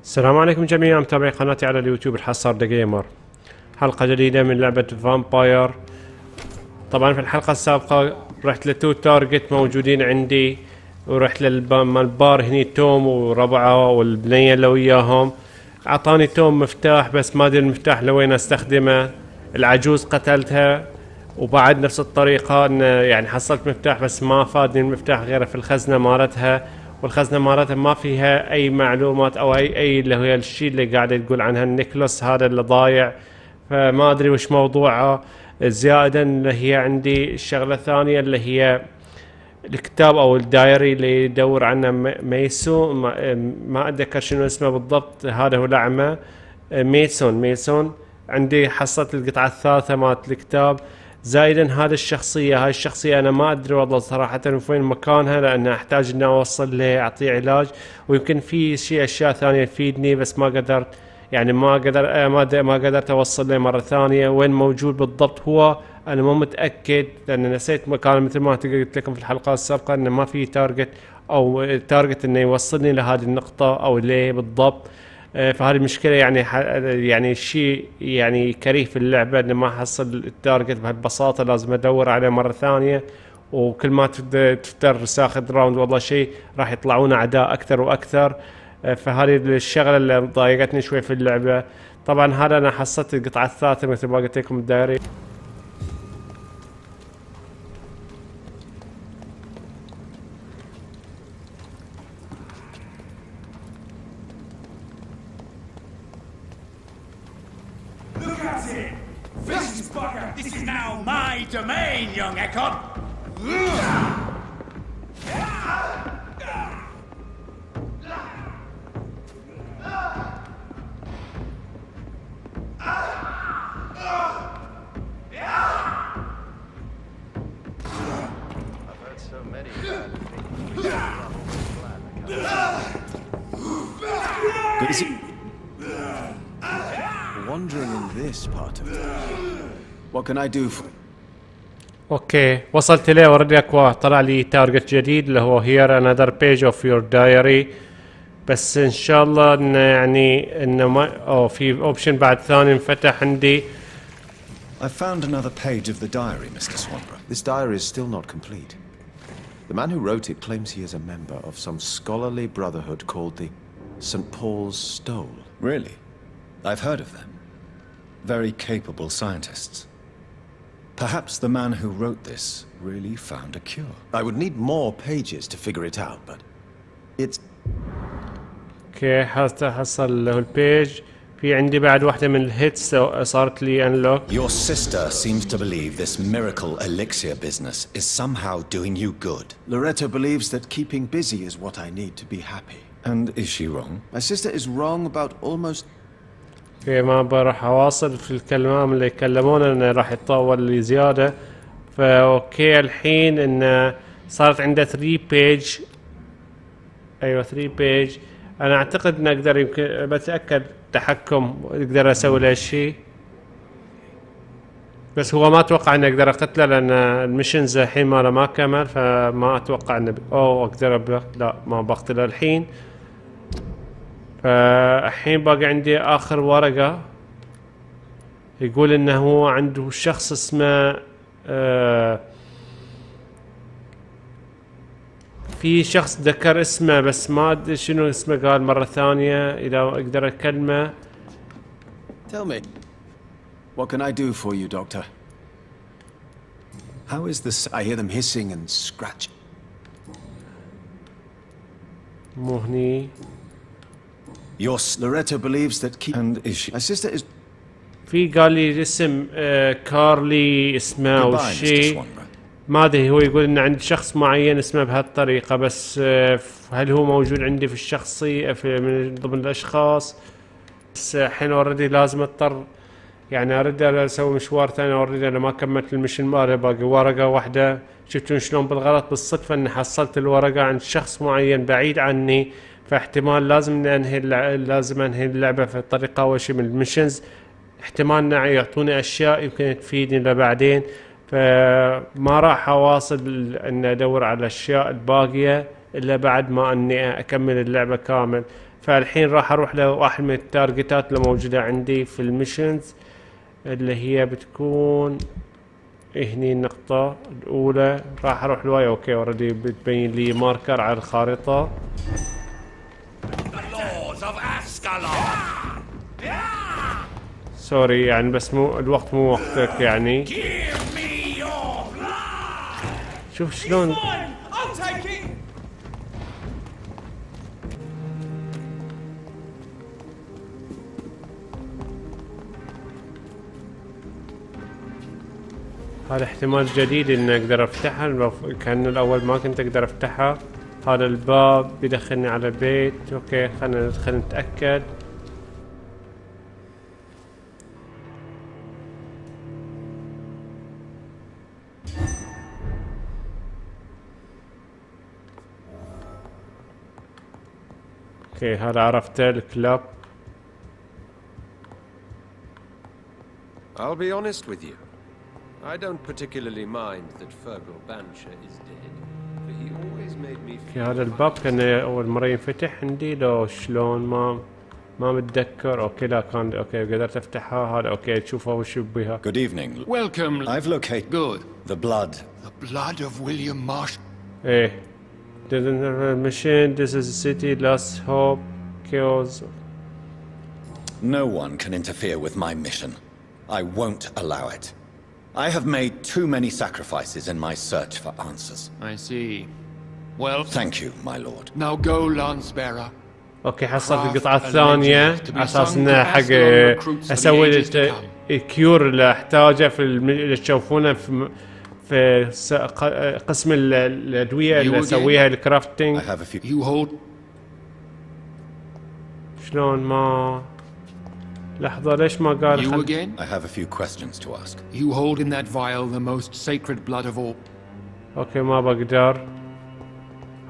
السلام عليكم جميعا متابعي قناتي على اليوتيوب الحصار TheGamer. حلقة جديدة من لعبة فامباير. طبعا في الحلقة السابقة رحت لتو تارجت موجودين عندي، ورحت للبار هني توم وربعه والبنية اللي وياهم. اعطاني توم مفتاح بس ما ادري المفتاح لوين استخدمه. العجوز قتلتها، وبعد نفس الطريقة ان يعني حصلت مفتاح بس ما فادني المفتاح غير في الخزنة مالتها، والخزنة مالتها ما فيها اي معلومات او اي اللي هو الشيء اللي قاعد تقول عنها النيكلوس هذا اللي ضايع، فما ادري وش موضوعه. زائدا اللي هي عندي الشغلة الثانية اللي هي الكتاب او الدايري اللي يدور عنه ميسو، ما اتذكر شنو اسمه بالضبط، هذا هو الاعمى ميسون. عندي حصلت القطعة الثالثة مالت الكتاب. زائدا هذه الشخصية، هاي الشخصية انا ما ادري والله صراحة وين مكانها، لان احتاج اني اوصل له اعطيه علاج، ويمكن في اشياء ثانية تفيدني بس ما قدرت، يعني ما قدرت اوصل له مرة ثانية. وين موجود بالضبط هو انا مو متأكد، لان نسيت مكان مثل ما قلت لكم في الحلقة السابقة انه ما في تارجت او تارجت انه يوصلني لهذه النقطة او ليه بالضبط. فهذه المشكلة يعني شيء يعني كريه في اللعبة، انه ما احصل التارجت بهالبساطة، لازم ادور عليه مرة ثانية، وكل ما تفتر ساخذ راوند والله شيء راح يطلعون اعداء اكثر واكثر. فهذه الشغلة اللي ضايقتني شوي في اللعبة. طبعا هذا انا حصلت القطعة الثالثة مثل ما قلت لكم الدايري. This is now my domain, young Ekon! I've heard so many bad things. Is it wandering in this part of it? What can I do for... اوكي وصلت له اوريدي. اكوا طلع لي تارجت جديد اللي هو here another page of your diary، بس ان شاء الله انه يعني انه ما في اوبشن بعد ثاني انفتح عندي. I found another page of the diary, Mr. Swanborough. This diary is still not complete. The man who wrote it claims he is a member of some scholarly brotherhood called the St. Paul's Stole. Really? I've heard of them. Very capable scientists. Perhaps the man who wrote this really found a cure. I would need more pages to figure it out, but it's... اوكي حصل له البيج. في عندي بعد واحدة من الهيتس صارت لي انلوك. Your sister seems to believe this miracle elixir business is somehow doing you good. Loretta believes that keeping busy is what I need to be happy. And is she wrong? My sister is wrong about almost... اوكي ما بروح اواصل في الكلام اللي يكلمونه انه راح يتطول لي زيادة. فاوكي الحين انه صارت عنده 3 بيج. ايوه 3 بيج. انا اعتقد ان اقدر يمكن بتأكد تحكم اقدر اسوي له شيء، بس هو ما اتوقع اني اقدر اقتله لان المشنز الحين ماله ما كمل، فما اتوقع انه اقدر لا ما بقتله الحين. فالحين باقي عندي اخر ورقة يقول انه هو عنده شخص اسمه في شخص ذكر اسمه بس ما ادري شنو اسمه، قال مرة ثانية اذا اقدر اكلمه. Tell me, what can I do for you, Doctor? How is this? I hear them hissing and scratching. مو هني. Loretta believes that And is she... My sister is... في قال لي اسم كارلي اسمه او شيء ما ادري. هو يقول ان عند شخص معين اسمه بهالطريقة، بس هل هو موجود عندي في الشخصية من ضمن الاشخاص؟ بس الحين اوريدي لازم اضطر يعني ارد اسوي مشوار ثاني. اوريدي انا ما كملت المشن ماله، باقي ورقة واحدة. شفتون شلون بالغلط بالصدفة اني حصلت الورقة عند شخص معين بعيد عني، فاحتمال لازم انهي اللعبة في الطريقة اول شيء من المشنز. احتمال يعطوني اشياء يمكن تفيدني لبعدين، فما راح اواصل ان ادور على الاشياء الباقية الا بعد ما اني اكمل اللعبة كامل. فالحين راح اروح لواحد من التارجتات اللي موجودة عندي في الميشنز، اللي هي بتكون هني النقطة الأولى. راح اروح لواي. اوكي اوريدي بتبين لي ماركر على الخارطة. سوري يعني بس مو الوقت مو وقتك يعني. شوف شلون هذا احتمال جديد اني اقدر افتحها، كان الاول ما كنت اقدر افتحها. هذا الباب بيدخلني على بيت. اوكي خلينا ندخل نتأكد. اوكي هذا عرفته الكلاب. I'll be honest with you. I don't particularly mind that Fergal Bancher is dead, but he always made me اوكي هذا الباب كان اول مرة ينفتح عندي. لو شلون ما متذكر. اوكي لا كان اوكي قدرت افتحها. هذا اوكي تشوفها وش بيها. Good evening. Welcome. I've located Good. the blood. The blood of William Marsh. ايه mission. This is a city. Last hope. Chaos. No one can interfere with my mission. I won't allow it. I have made too many sacrifices in my search for answers. I see. Well, Thank you, my lord. now go, Lance-bearer. اوكي حصلت القطعة الثانية على اساس انه حق اسوي الكيور اللي احتاجه في اللي تشوفونه في قسم الادوية اللي اسويها الكرافتنج. I have a few. You hold. شلون ما لحظة ليش ما قال You again? I have a few questions to ask. You hold in that vial the most sacred blood of all. اوكي ما بقدر.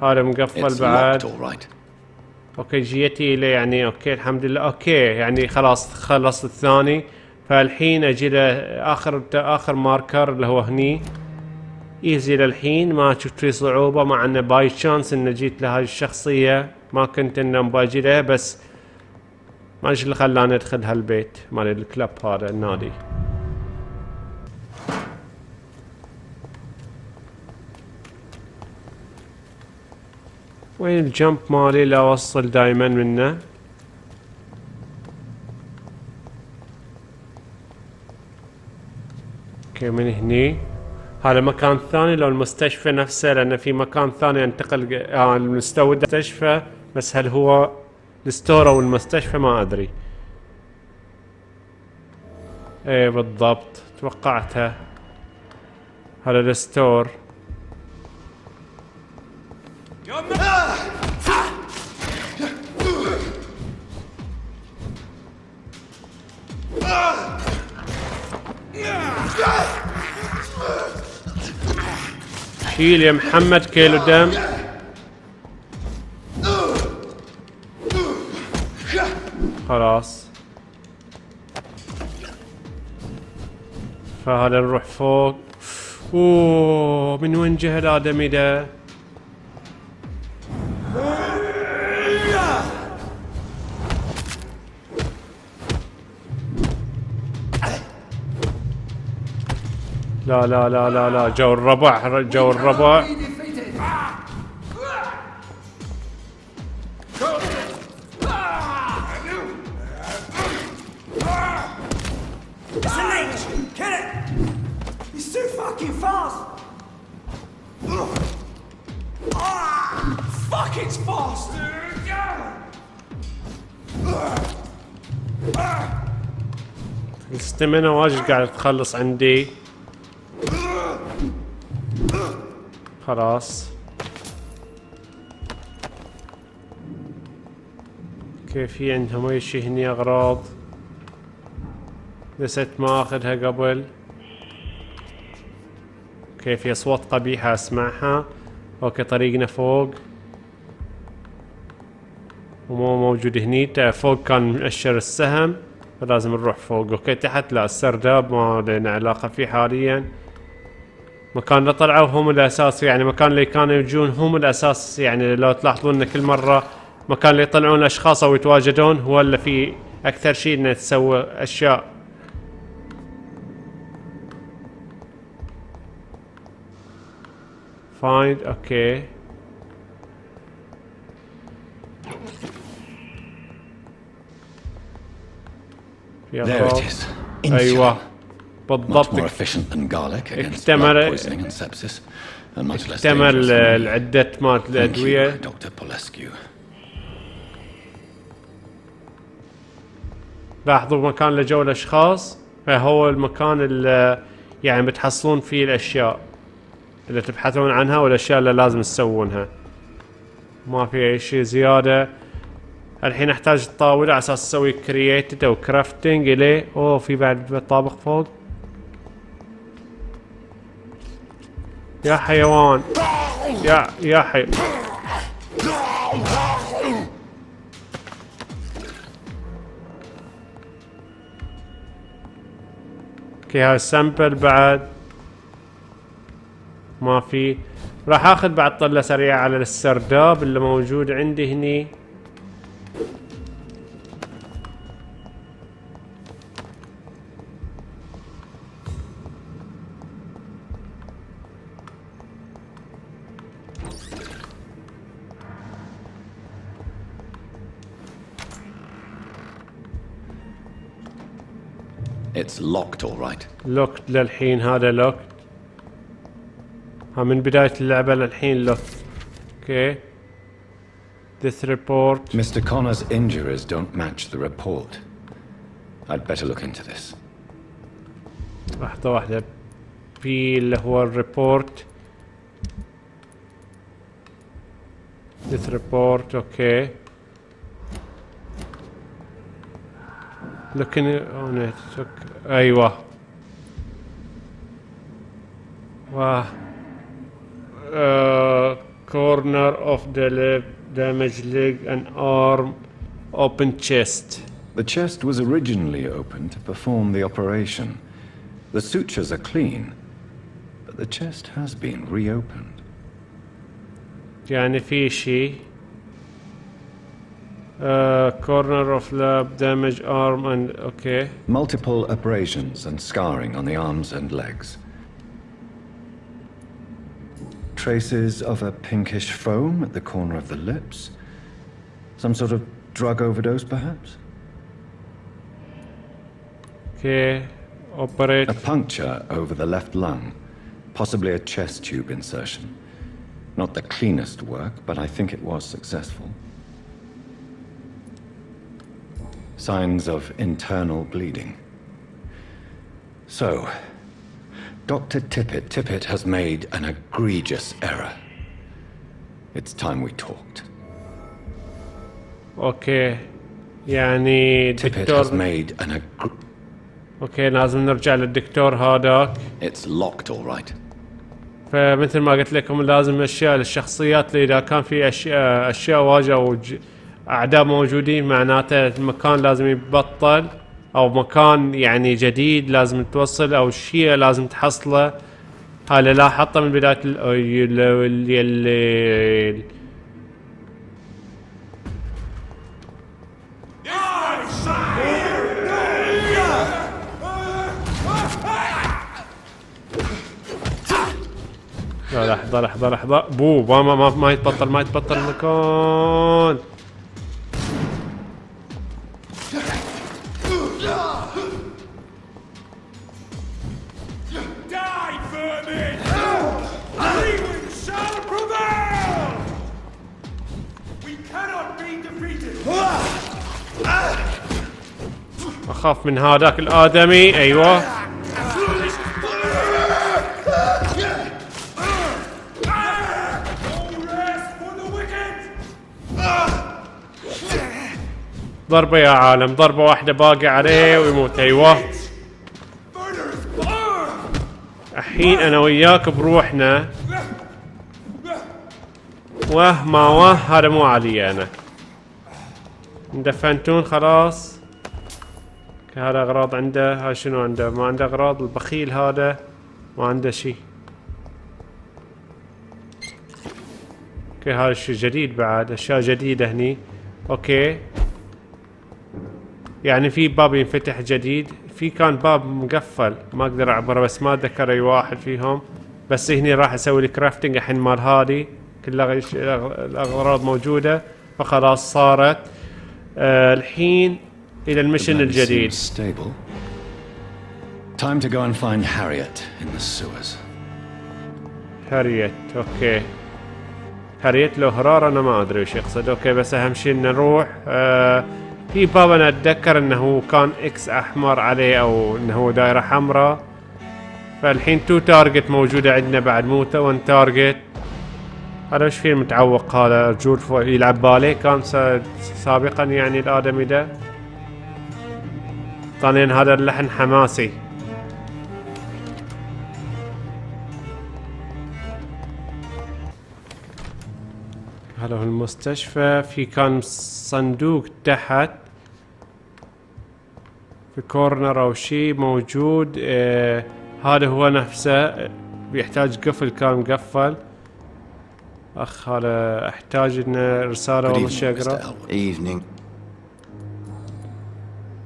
هذا مقفل It's بعد. locked, all right. اوكي جيتي له يعني. اوكي الحمد لله. اوكي يعني خلص الثاني. فالحين اجي له اخر ماركر اللي هو هني. ايزي للحين ما شفت فيه صعوبة، مع انه باي شانس انه جيت لهاي الشخصية. ما كنت انه باجي له، بس ما ايش اللي خلاني ادخل هالبيت مال الكلب هذا النادي. وين الجمب مالي؟ لا اوصل دايما منه. اوكي من هني. هذا مكان ثاني لو المستشفى نفسه، لان في مكان ثاني انتقل المستودع المستشفى، بس هل هو الستور او المستشفى ما ادري. ايه بالضبط توقعتها. هذا الستور. شيل يا محمد كيلو دم. خلاص فهذا نروح فوق. اوه من وين جه الادمي ده؟ لا لا لا لا لا جو الربع جو الربع. الاستمنة واجد قاعد تخلص عندي. خلاص كيف في عندهم اي شي هني اغراض نسيت ما اخذها قبل. اوكي في اصوات قبيحة اسمعها. اوكي طريقنا فوق ومو موجود هني. فوق كان مؤشر السهم فلازم نروح فوق. اوكي تحت لا السرداب ما لنا علاقة فيه حاليا. مكان اللي طلعوا هم الاساس، يعني مكان اللي كانوا يجون هم الاساس. يعني لو تلاحظون ان كل مرة مكان اللي يطلعون الاشخاص او يتواجدون، هو اللي فيه اكثر شيء انه تسوي اشياء. فايند اوكي. There it is. ايوه Much بالضبط. more efficient than garlic against اكتمل- blood poisoning and sepsis, and much less اكتمل dangerous than العدة مالت Thank الادوية. you, Dr. Polescu. لاحظوا مكان اللي جو الاشخاص، فهو المكان اللي يعني بتحصلون فيه الاشياء اللي تبحثون عنها والاشياء اللي لازم تسوونها. ما في اي شيء زيادة. الحين احتاج الطاولة على اساس اسوي كرييتد او كرافتنج اليه. اوه في بعد طابق فوق. يا حيوان يا حي. اوكي هاي السامبل بعد ما في. راح اخذ بعد طلة سريعة على السرداب اللي موجود عندي هني. It's locked, all right. لوكت للحين، هذا لوكت. ها من بداية اللعبة للحين لوكت. اوكي. This report. Mr. Connor's injuries don't match the report. I'd better look into this. لحظة واحدة. في اللي هو الريبورت. This report اوكي. Looking on it. ايوه. واه. Corner of the left, damaged leg and arm, open chest. The chest was originally opened to perform the operation. The sutures are clean, but the chest has been reopened. يعني في شيء. Corner of lab, damaged arm and okay. Multiple abrasions and scarring on the arms and legs. Traces of a pinkish foam at the corner of the lips. Some sort of drug overdose, perhaps? Okay. Operate. A puncture over the left lung. Possibly a chest tube insertion. Not the cleanest work, but I think it was successful. Signs of internal bleeding. So, Dr. Tippett has made an egregious error. It's time we talked. اوكي. يعني Tippett has دكتور. made an اوكي لازم نرجع للدكتور هذاك. It's locked, all right. فمثل ما قلت لكم لازم اشياء للشخصيات اللي اذا كان في اشياء واجهه او اعداء موجودين معناته المكان لازم يبطل، او مكان يعني جديد لازم توصل، او شيء لازم تحصله. هذا لاحظته من بداية الليل. لا لحظة بو ما يتبطل المكان. Die, vermin! Freedom shall prevail! We cannot be defeated! اخاف من هذاك الادمي. ايوه ضربة يا عالم، ضربة واحدة باقي عليه ويموت. ايوه الحين انا وياك بروحنا. ما هذا مو علي انا. دفنتون خلاص. هذا اغراض عنده. هاي شنو عنده؟ ما عنده اغراض. البخيل هذا ما عنده شيء. اوكي هذا الشيء جديد بعد. اشياء جديدة هني. اوكي يعني في باب ينفتح جديد. في كان باب مقفل ما اقدر اعبره بس ما اتذكر اي واحد فيهم. بس هني راح اسوي الكرافتنج الحين مال هذه كلها الاغراض موجودة فخلاص صارت. الحين الى المشن الجديد. Time to go and find Harriet in the sewers. هاريت اوكي. هاريت لو هرار انا ما ادري وش يقصد. اوكي بس اهم شيء ان نروح. في باب انا اتذكر انه كان اكس احمر عليه او انه دايره حمراء. فالحين 2 تارجت موجوده عندنا بعد مو 1 تارجت. هذا وش فيه متعوق هذا رجول يلعب باليه كان سابقا يعني الادمي ده. ثانيا هذا اللحن حماسي. هذا هو المستشفى. في كان صندوق تحت في كورنر او شيء موجود. هذا هو نفسه بيحتاج قفل كان مقفل. اخ هذا احتاج ان رسالة والله شي اقرا. Evening.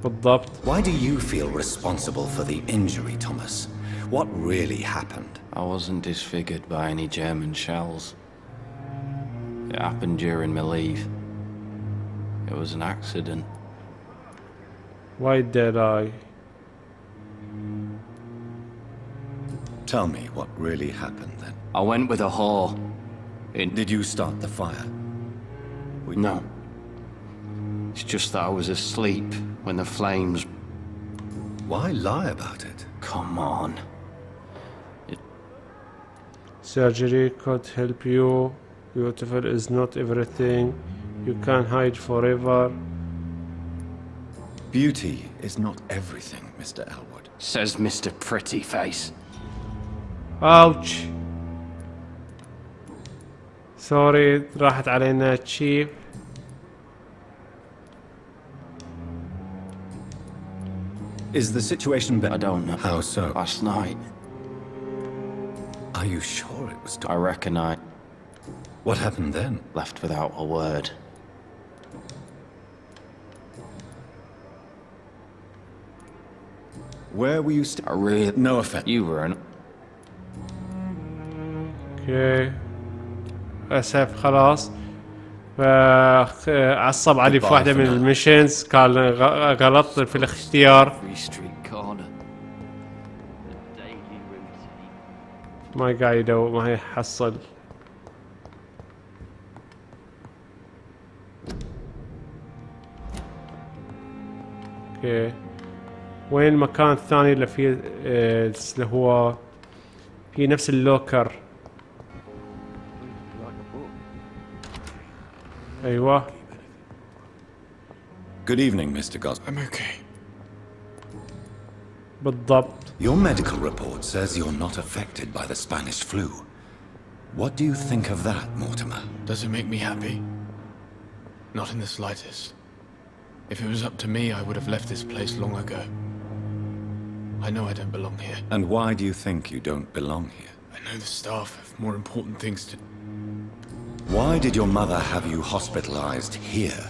بالضبط. Why do you feel responsible for the injury, Thomas? What really happened? I wasn't disfigured by any German shells. It happened during my leave. It was an accident. Why did I? Tell me what really happened then. I went with a whore. Did you start the fire? No. It's just that I was asleep when the flames... Why lie about it? Come on. Surgery could help you. Beautiful is not everything. You can hide forever. Beauty is not everything, Mr. Elwood. Says Mr. Pretty Face. Ouch. Sorry راحت علينا تشيف. Is the situation better? I don't know. How so? Last night. Are you sure it was... I reckon I What happened then? left without a word. Where were you I really... No offense. You were an... اوكي اسف خلاص. عصب علي في واحدة من الميشنز كان غلط في الاختيار. Free Street Corner. The daily routine. ما قاعد يدور ما يحصل. اوكي وين المكان الثاني اللي فيه اللي هو في نفس اللوكر. ايوه. Good evening, Mr. Gos. I'm okay. بالضبط. Your medical report says you're not affected by the Spanish flu. What do you think of that, Mortimer? Does it make me happy? Not in the slightest. If it was up to me, I would have left this place long ago. I know I don't belong here. And why do you think you don't belong here? I know the staff have more important things to... Why did your mother have you hospitalized here?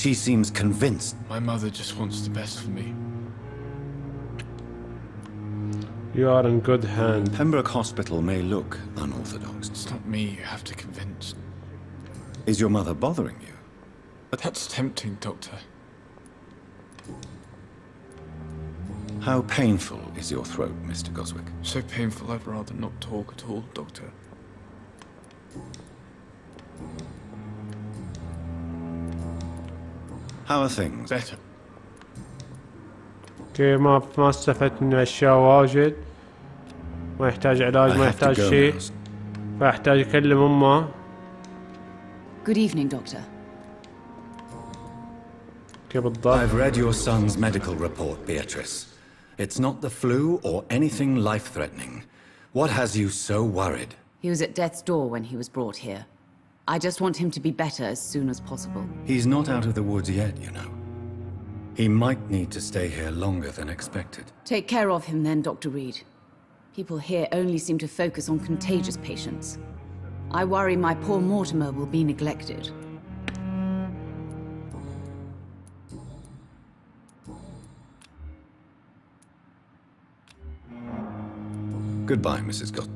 She seems convinced. My mother just wants the best for me. You are in good hand. Pembroke Hospital may look unorthodox. It's not me you have to convince. Is your mother bothering you? But that's tempting, Doctor. How painful is your throat, Mr. Goswick? So painful I'd rather not talk at all, Doctor. How are things? Better. اوكي ما استفدت من اشياء واجد. ما يحتاج علاج ما يحتاج شيء. فاحتاج اكلم امه. Good evening, Doctor. اوكي بالضبط. I've read your son's medical report, Beatrice. It's not the flu or anything life-threatening. What has you so worried? He was at death's door when he was brought here. I just want him to be better as soon as possible. He's not out of the woods yet, you know. He might need to stay here longer than expected. Take care of him then, Dr. Reed. People here only seem to focus on contagious patients. I worry my poor Mortimer will be neglected. Goodbye, Mrs. Gott.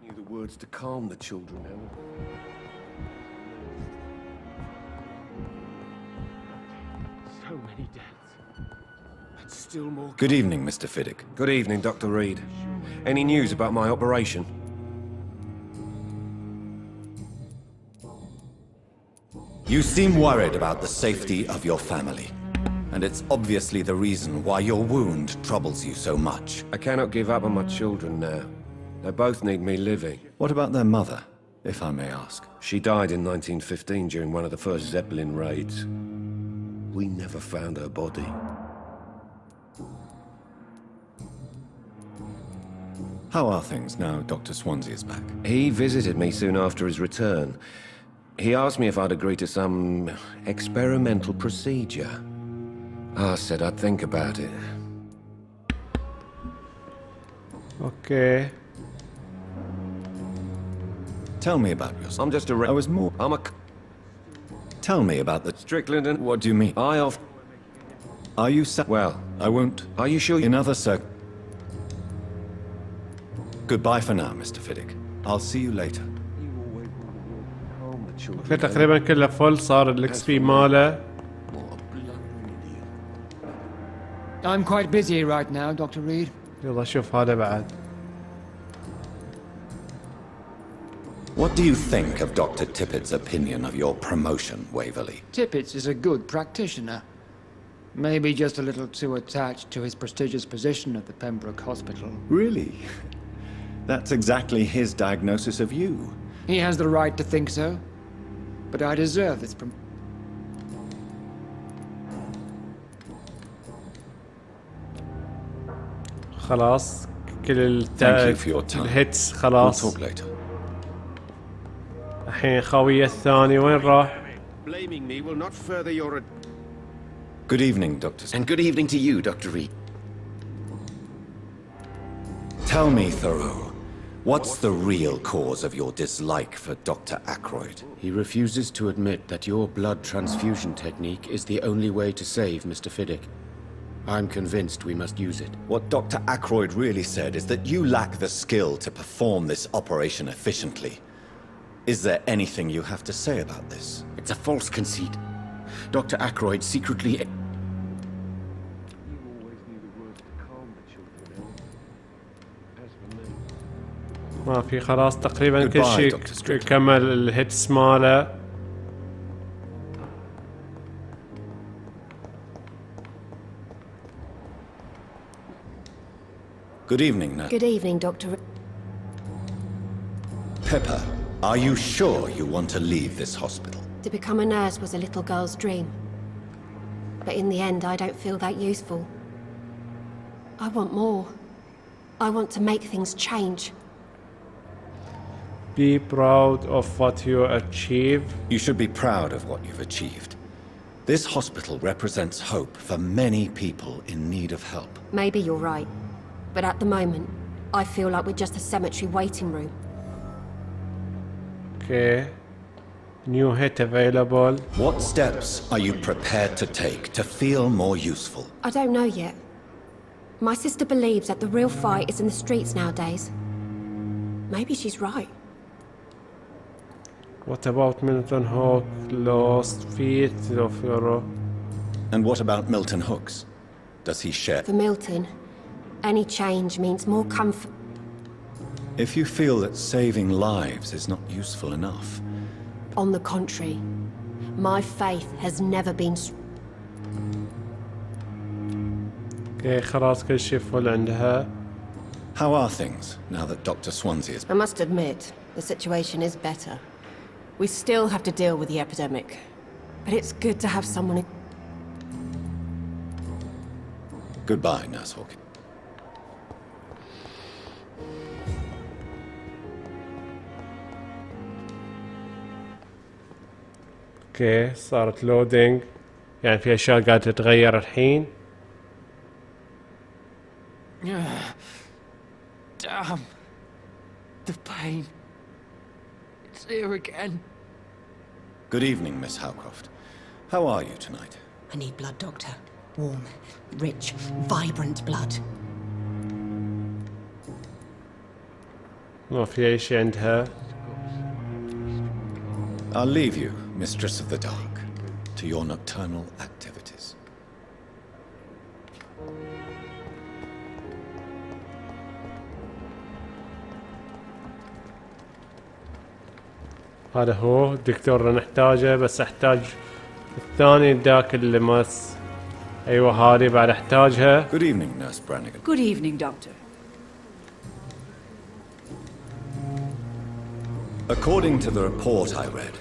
Knew the words to calm the children, Helen. So many deaths. And still more. Good evening, Mr. Fiddick. Good evening, Dr. Reed. Any news about my operation? You seem worried about the safety of your family. And it's obviously the reason why your wound troubles you so much. I cannot give up on my children now. They both need me living. What about their mother, if I may ask? She died in 1915 during one of the first Zeppelin raids. We never found her body. How are things now Dr. Swansea is back? He visited me soon after his return. He asked me if I'd agree to some experimental procedure. I said I'd think about it. اوكي. Tell me about yourself. I'm just a I was more... I'm a Tell me about the... Strickland and... What do you mean? Are you Well... I won't... Are you sure you... In other Goodbye for now, Mr. Fiddick. I'll see you later. اوكي تقريبا كله فل صار الاكس بي ماله. I'm quite busy right now, Dr. Reed. يلا شوف هذا بعد. What do you think of Dr. Tippett's opinion of your promotion, Waverley? Tippett is a good practitioner. Maybe just a little too attached to his prestigious position at the Pembroke Hospital. Really? That's exactly his diagnosis of you. He has the right to think so. But I deserve this promotion. خلاص كل Thank you for your time. الهيتس We'll خلاص. talk later. الحين قوية الثاني وين راح؟ Blaming me will not further your... Good evening, Dr. And good evening to you, Dr. Reed. Tell me, Thoreau, what's the real cause of your dislike for Dr. Ackroyd? He refuses to admit that your blood transfusion technique is the only way to save Mr. Fiddick. I'm convinced we must use it. What Dr. Ackroyd really said is that you lack the skill to perform this operation efficiently. Is there anything you have to say about this? It's a false conceit. Dr. Ackroyd secretly... ما في خلاص تقريبا كل Goodbye, شيء Dr. Strickland. كمل الهيتس ماله. Good evening, Nurse. Good evening, Dr. Pepper, are you sure you want to leave this hospital? To become a nurse was a little girl's dream. But in the end, I don't feel that useful. I want more. I want to make things change. Be proud of what you achieve. You should be proud of what you've achieved. This hospital represents hope for many people in need of help. Maybe you're right. But at the moment, I feel like we're just a cemetery waiting room. Okay. New hit available. What steps are you prepared to take to feel more useful? I don't know yet. My sister believes that the real fight is in the streets nowadays. Maybe she's right. What about Milton Hawk? Lost feet of your... And what about Milton Hooks? Does he share? For Milton, any change means more comfort. If you feel that saving lives is not useful enough... On the contrary, my faith has never been... Okay, خلاص كل شيء فل عندها. How are things now that Dr. Swansea is... I must admit, the situation is better. We still have to deal with the epidemic. But it's good to have someone... Goodbye, Nurse Hawkins. اوكي صارت لودينج. يعني في اشياء قاعدة تتغير الحين. Damn. The pain. It's here again. Good evening, Miss Howcroft. How are you tonight? I need blood, Doctor. Warm, rich, vibrant blood. ما في أي شيء عندها. I'll leave you, Mistress of the Dark, to your nocturnal activities. هذا هو الدكتور اللي نحتاجه، بس احتاج الثاني ذاك اللي ماس. ايوه هذه بعد احتاجها. Good evening, Nurse Brannigan. Good evening, Doctor. According to the report I read,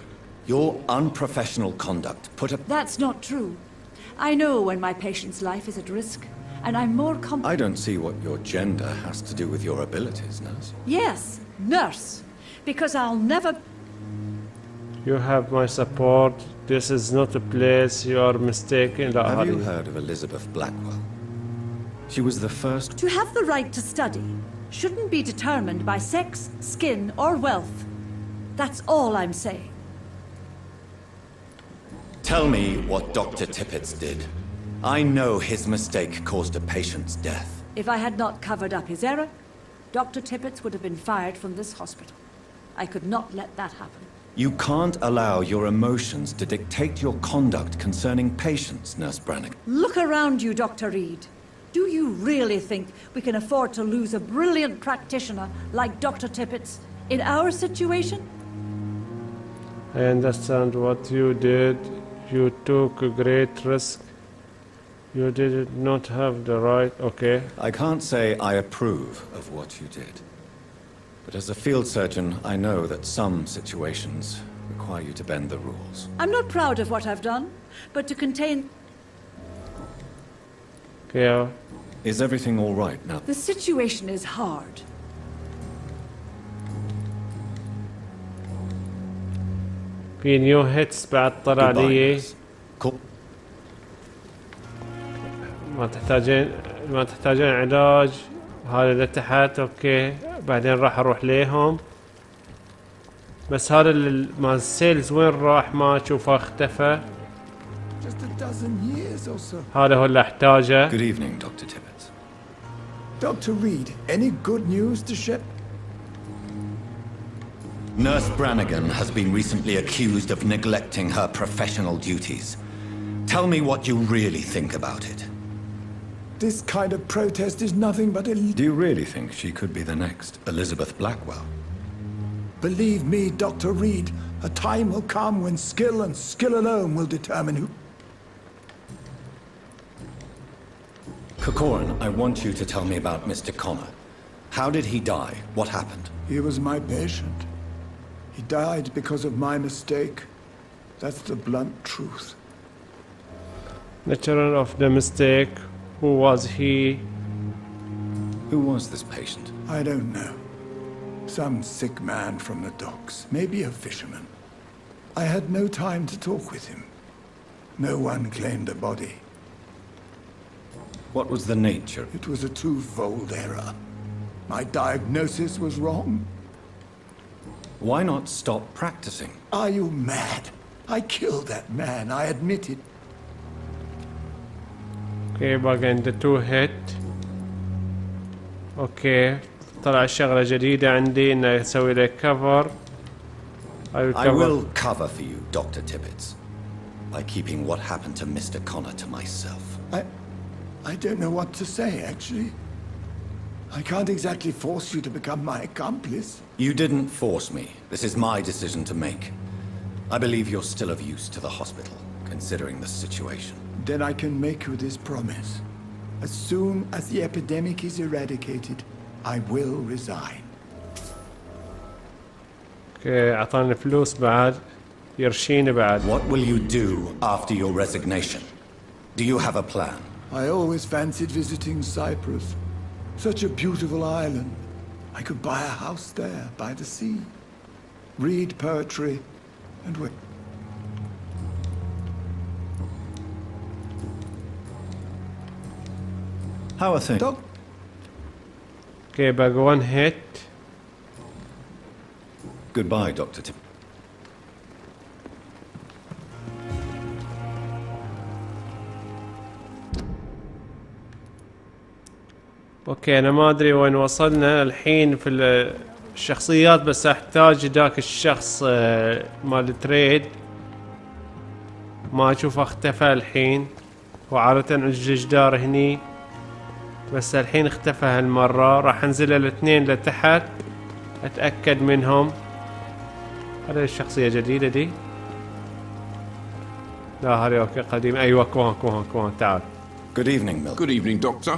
your unprofessional conduct put a... That's not true. I know when my patient's life is at risk, and I'm more I don't see what your gender has to do with your abilities, Nurse. Yes, nurse. Because I'll never... You have my support. This is not a place you are mistaken. Have you heard of Elizabeth Blackwell? She was the first... To have the right to study shouldn't be determined by sex, skin, or wealth. That's all I'm saying. Tell me what Dr. Tippett did. I know his mistake caused a patient's death. If I had not covered up his error, Dr. Tippett would have been fired from this hospital. I could not let that happen. You can't allow your emotions to dictate your conduct concerning patients, Nurse Brannigan. Look around you, Dr. Reed. Do you really think we can afford to lose a brilliant practitioner like Dr. Tippett in our situation? I understand what you did. You took a great risk. You did not have the right... Okay. I can't say I approve of what you did. But as a field surgeon, I know that some situations require you to bend the rules. I'm not proud of what I've done, but to contain... Yeah. Is everything all right now? The situation is hard. في نيو هيتس بعد طلع لي. ما تحتاجين علاج. هذا اللي تحت اوكي. بعدين راح اروح ليهم. بس هذا مال السيلز وين راح؟ ما اشوفه اختفى. هذا هو اللي احتاجه. Good evening, Dr. Tippett. Dr. Reed, any good news to share? Nurse Brannigan has been recently accused of neglecting her professional duties. Tell me what you really think about it. This kind of protest is nothing but a... Do you really think she could be the next Elizabeth Blackwell? Believe me, Dr. Reed, a time will come when skill and skill alone will determine who... Corcoran, I want you to tell me about Mr. Connor. How did he die? What happened? He was my patient. He died because of my mistake. That's the blunt truth. Nature of the mistake. Who was he? Who was this patient? I don't know. Some sick man from the docks. Maybe a fisherman. I had no time to talk with him. No one claimed a body. What was the nature? It was a twofold error. My diagnosis was wrong. Why not stop practicing? Are you mad? I killed that man, I admit it. اوكي باقي عنده 2 هيت. اوكي طلع شغلة جديدة عندي انه يسوي له كفر. I will cover for you, Dr. Tippett, by keeping what happened to Mr. Connor to myself. I don't know what to say, actually. I can't exactly force you to become my accomplice. You didn't force me. This is my decision to make. I believe you're still of use to the hospital, considering the situation. Then I can make you this promise. As soon as the epidemic is eradicated, I will resign. اوكي اعطاني فلوس بعد. يرشيني بعد. What will you do after your resignation? Do you have a plan? I always fancied visiting Cyprus. Such a beautiful island. I could buy a house there by the sea. Read poetry and wait. How are things? Okay, باقي 1 hit. Goodbye, Dr. Tim. اوكي انا ما ادري وين وصلنا الحين في الشخصيات، بس احتاج ذاك الشخص مال التريد ما اشوفه اختفى الحين. وعادة الجدار هني بس الحين اختفى هالمرة. راح انزل الاثنين لتحت اتأكد منهم. هذه الشخصية جديدة دي؟ لا هذه اوكي قديم. ايوه كوهان تعال. Good evening, Milton. Good evening, Doctor.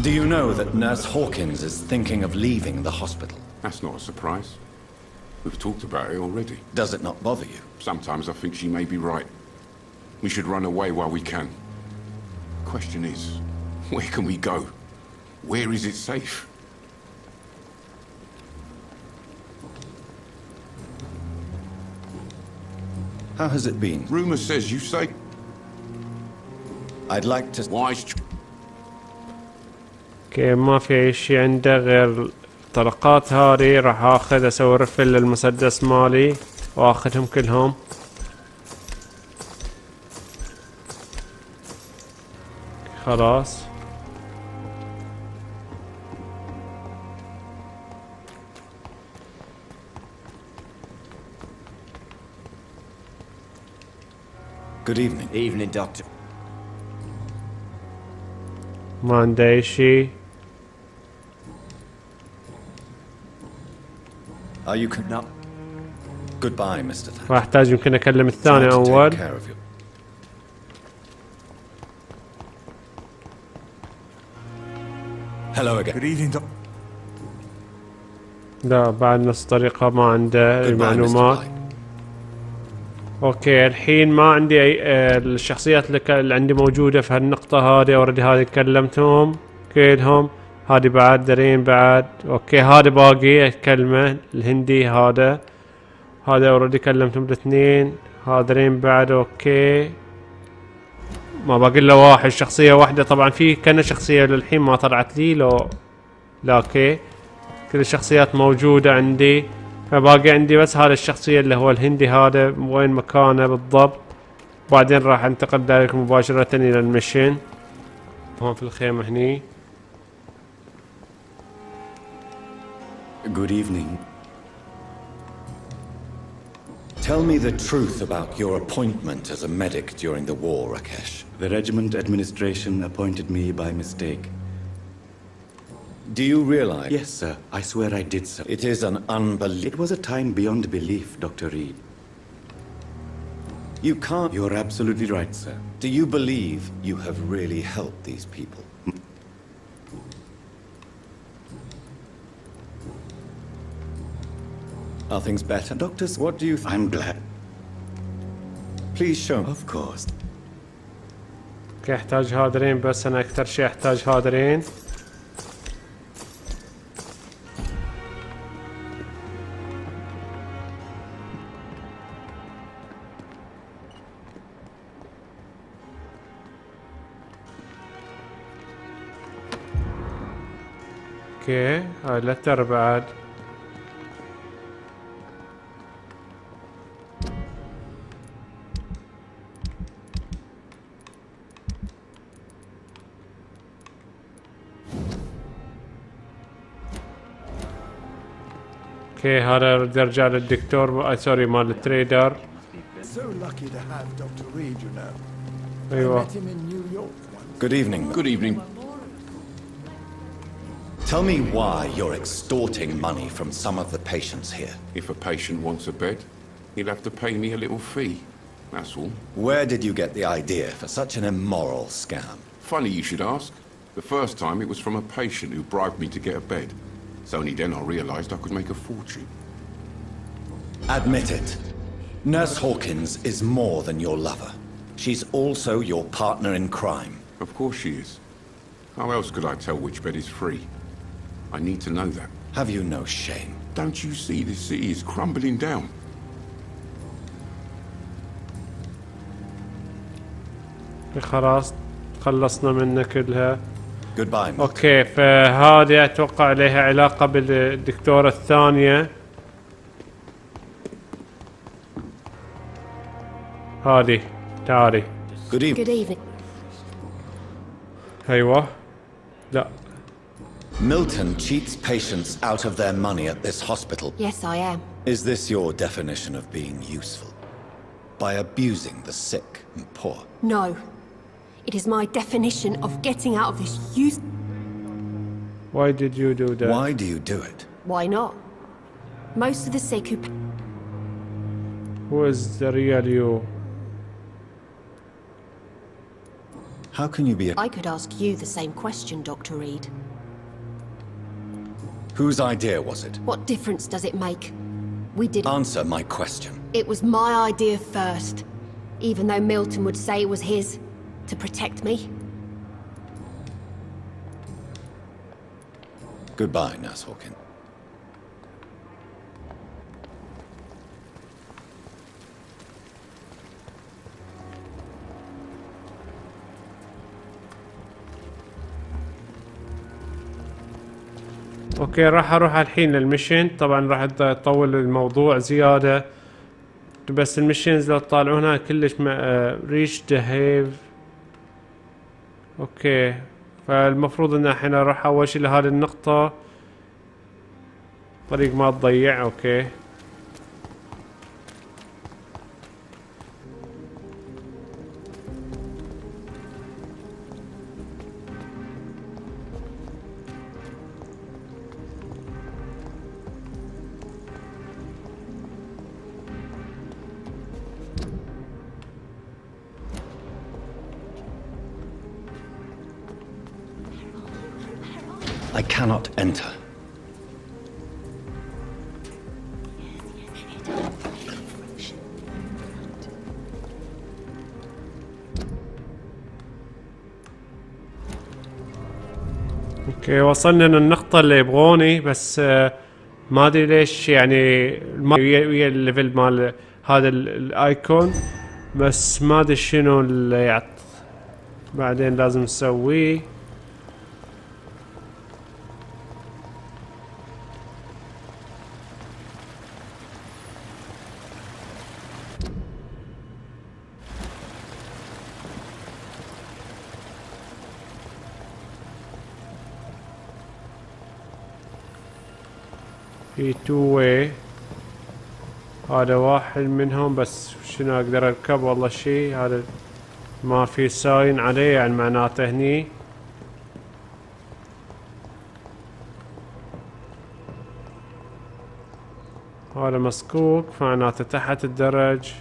Do you know that Nurse Hawkins is thinking of leaving the hospital? That's not a surprise. We've talked about it already. Does it not bother you? Sometimes I think she may be right. We should run away while we can. Question is, where can we go? Where is it safe? How has it been? Rumor says you say... I'd like to... Wise... اوكي ما في اي شي عنده غير الطلقات هذه. راح اخذ اسوي رفل للمسدس مالي واخذهم كلهم. خلاص Good evening. Evening, Doctor. ما عنده اي شي. Are you no? Goodbye, Mr. Thank. راح احتاج يمكن اكلم الثاني Try to take اول. care of you. Hello again. Good evening, Doctor. لا بعد نص طريقة ما عنده المعلومات. اوكي الحين ما عندي اي الشخصيات اللي عندي موجودة في هالنقطة هذه. اوريدي هذه كلمتهم كلهم. هذه بعد درين بعد. اوكي هذا باقي اتكلمه الهندي. هذا اوريدي كلمتهم الاثنين. هذين بعد اوكي. ما باقي الا واحد شخصية واحدة. طبعا في كنا شخصية للحين ما طلعت لي لو لا. اوكي كل الشخصيات موجودة عندي. فباقي عندي بس هذا الشخصية اللي هو الهندي. هذا وين مكانه بالضبط. بعدين راح انتقل دايركت مباشرة الى المشن. هون في الخيمة هني. Good evening. Tell me the truth about your appointment as a medic during the war, Rakesh. The regiment administration appointed me by mistake. Do you realize? Yes, sir. I swear I did, sir. It is an unbelievable... It was a time beyond belief, Dr. Reed. You can't... You're absolutely right, sir. Do you believe you have really helped these people? Are things better? Doctors, what do you think? I'm glad. Please show me. Of course. اوكي احتاج هادرين بس. انا اكثر شيء احتاج هادرين. اوكي هاي لتر بعد. اوكي هذا بدي ارجع للدكتور. سوري مال التريدر. So lucky to have Dr. Reed, you know. I ايوه. met him in New York once. Good evening. Good evening. Tell me why you're extorting money from some of the patients here. If a patient wants a bed, he'll have to pay me a little fee. That's all. Where did you get the idea for such an immoral scam? Funny you should ask. The first time it was from a patient who bribed me to get a bed. It's only then I realized I could make a fortune. Admit it. Nurse Hawkins is more than your lover. She's also your partner in crime. Of course she is. How else could I tell which bed is free? I need to know that. Have you no shame? Don't you see this city is crumbling down? خلاص خلصنا منها كلها. Goodbye. اوكي فهذه اتوقع لها علاقة بالدكتورة الثانية. هذه تعالي. Good evening. Good evening. ايوه لا Milton cheats patients out of their money at this hospital. Yes, I am. Is this your definition of being useful? By abusing the sick and poor? No. It is my definition of getting out of this use. Why did you do that? Why do you do it? Why not? Most of the sick Who is the real you? How can you be a... I could ask you the same question, Dr. Reed. Whose idea was it? What difference does it make? We did... Answer my question. It was my idea first. Even though Milton would say it was his. To protect me. Goodbye, Nurse Hawkins. اوكي راح اروح الحين للمشن. طبعا راح اطول الموضوع زيادة، بس المشنز لو تطالعونها كلش ريش دهيف. اوكي فالمفروض ان الحين اروح اول شي لهذه النقطة، طريق ما تضيع. اوكي I cannot enter. اوكي وصلنا للنقطة اللي يبغوني، بس ما ادري ليش يعني ويا الليفل مال هذا الايكون، بس ما ادري شنو اللي بعدين لازم نسويه. في تو واي، هذا واحد منهم، بس شنو اقدر اركب؟ والله شي هذا ما في ساين عليه، يعني معناته هني هذا مسكوك، معناته تحت الدرج.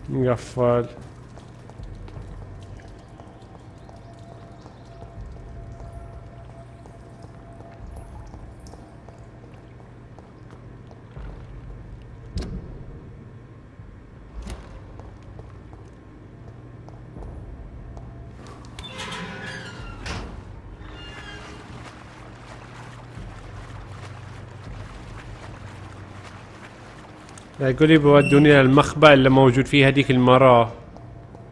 مقفل. لا يقول لي بودوني للمخبأ اللي موجود فيه هذيك المرأة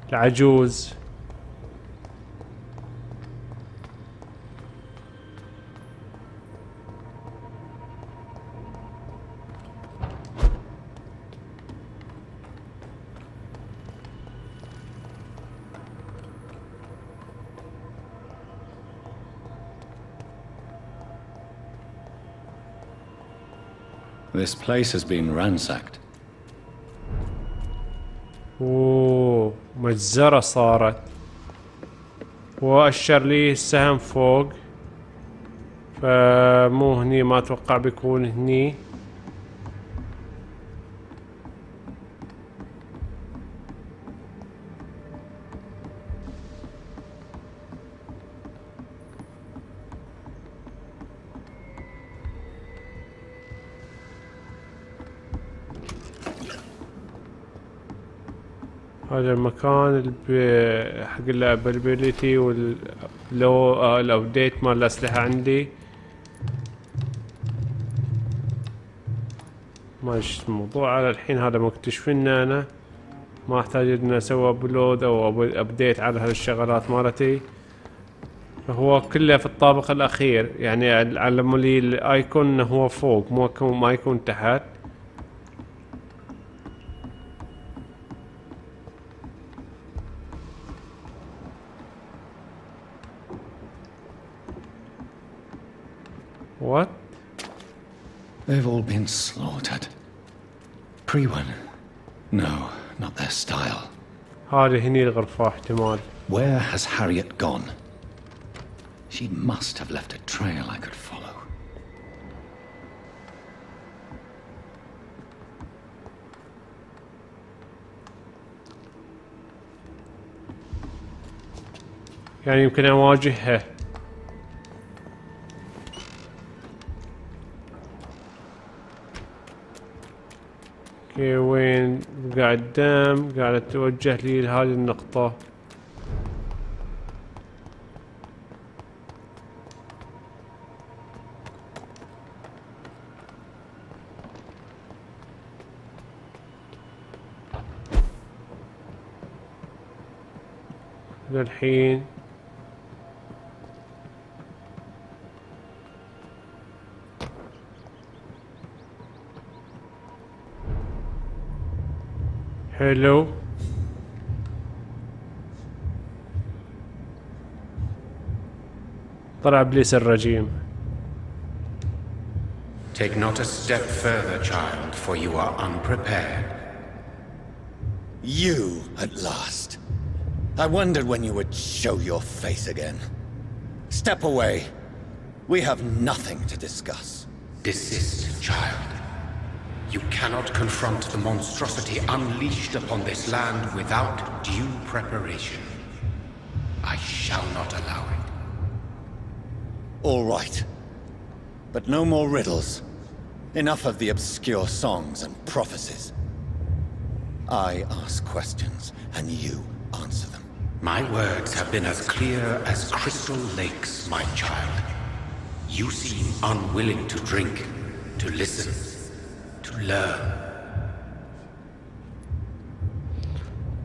العجوز. This place has been ransacked. اوه مجزرة صارت. واشر لي السهم فوق، فمو هني، ما اتوقع بيكون هني. هذا المكان حق الابيليتي واللو الابديت مال الاسلحة عندي. ماشي الموضوع على الحين، هذا مكتشفينه انا، ما احتاج ان اسوي ابلود او ابديت على هالشغلات مالتي. هو كله في الطابق الأخير، يعني علموا لي الأيكون إنه هو فوق، ما يكون تحت. What? They've all been slaughtered. Pre-one? No, not their style. هذه هني الغرفة احتمال. Where has Harriet gone? She must have left a trail I could follow. يعني يمكن أواجهها. اوكي وين قدام؟ قاعدة توجه لي لهذه النقطة. للحين حلو. طلع ابليس الرجيم. Take not a step further, child, for you are unprepared. You, at last. I wondered when you would show your face again. Step away. We have nothing to discuss. Desist, child. You cannot confront the monstrosity unleashed upon this land without due preparation. I shall not allow it. All right. But no more riddles. Enough of the obscure songs and prophecies. I ask questions, and you answer them. My words have been as clear as crystal lakes, my child. You seem unwilling to drink, to listen, to learn.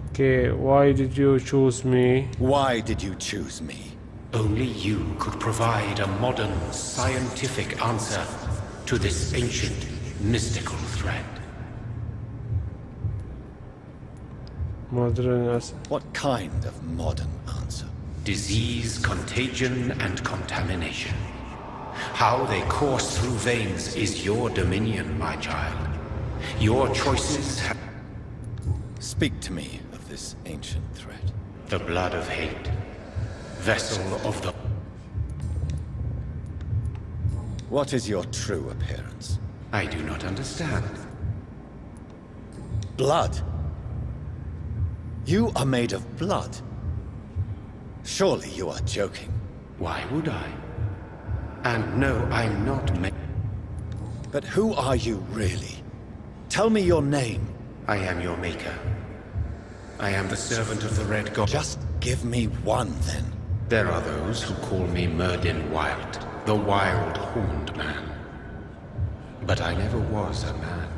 Okay, why did you choose me? Why did you choose me? Only you could provide a modern, scientific answer to this ancient, mystical threat. What kind of modern answer? Disease, contagion, and contamination. How they course through veins is your dominion, my child. Your choices have... Speak to me of this ancient threat. The blood of hate. Vessel of the... What is your true appearance? I do not understand. Blood? You are made of blood. Surely you are joking. Why would I? And no, I'm not But who are you really? Tell me your name. I am your maker. I am the servant of the Red God. Just give me one, then. There are those who call me Myrddin Wild, the Wild Horned Man. But I never was a man.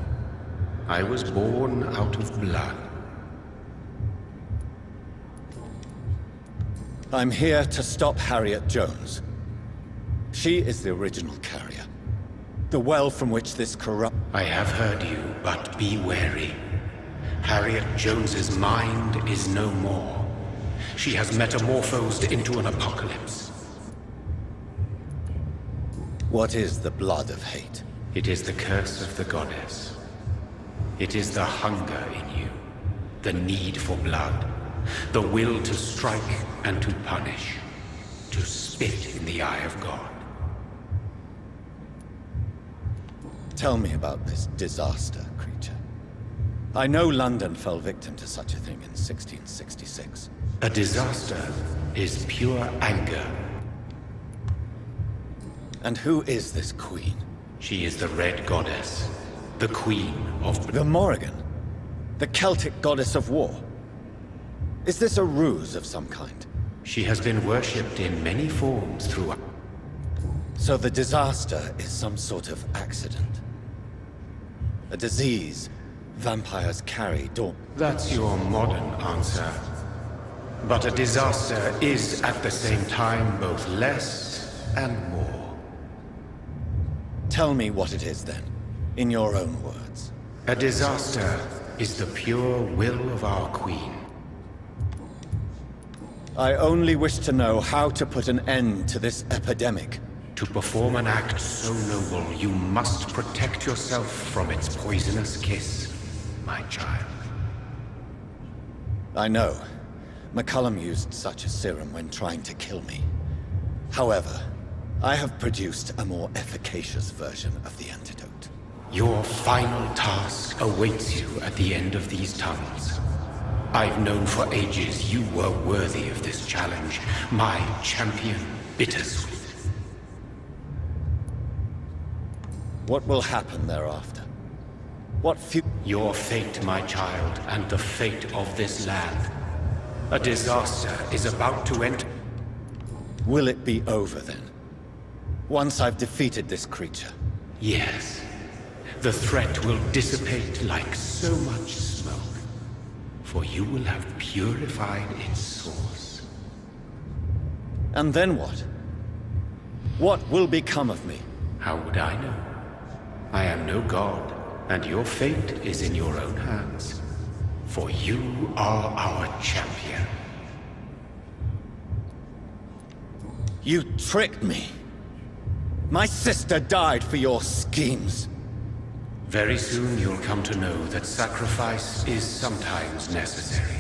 I was born out of blood. I'm here to stop Harriet Jones. She is the original carrier. The well from which this corrupt... I have heard you, but be wary. Harriet Jones's mind is no more. She has metamorphosed into an apocalypse. What is the blood of hate? It is the curse of the goddess. It is the hunger in you, the need for blood, the will to strike and to punish, to spit in the eye of God. Tell me about this disaster, creature. I know London fell victim to such a thing in 1666. A disaster is pure anger. And who is this queen? She is the Red Goddess, the queen of... The Morrigan? The Celtic goddess of war? Is this a ruse of some kind? She has been worshipped in many forms throughout... So the disaster is some sort of accident? A disease vampires carry, That's your modern answer. But a disaster is at the same time both less and more. Tell me what it is then, in your own words. A disaster is the pure will of our queen. I only wish to know how to put an end to this epidemic. To perform an act so noble, you must protect yourself from its poisonous kiss, my child. I know. McCullum used such a serum when trying to kill me. However, I have produced a more efficacious version of the antidote. Your final task awaits you at the end of these tunnels. I've known for ages you were worthy of this challenge, my champion, Bittersweet. What will happen thereafter? What Your fate, my child, and the fate of this land. A disaster is about to enter. Will it be over then? Once I've defeated this creature? Yes. The threat will dissipate like so much smoke, for you will have purified its source. And then what? What will become of me? How would I know? I am no god, and your fate is in your own hands. For you are our champion. You tricked me. My sister died for your schemes. Very soon you'll come to know that sacrifice is sometimes necessary.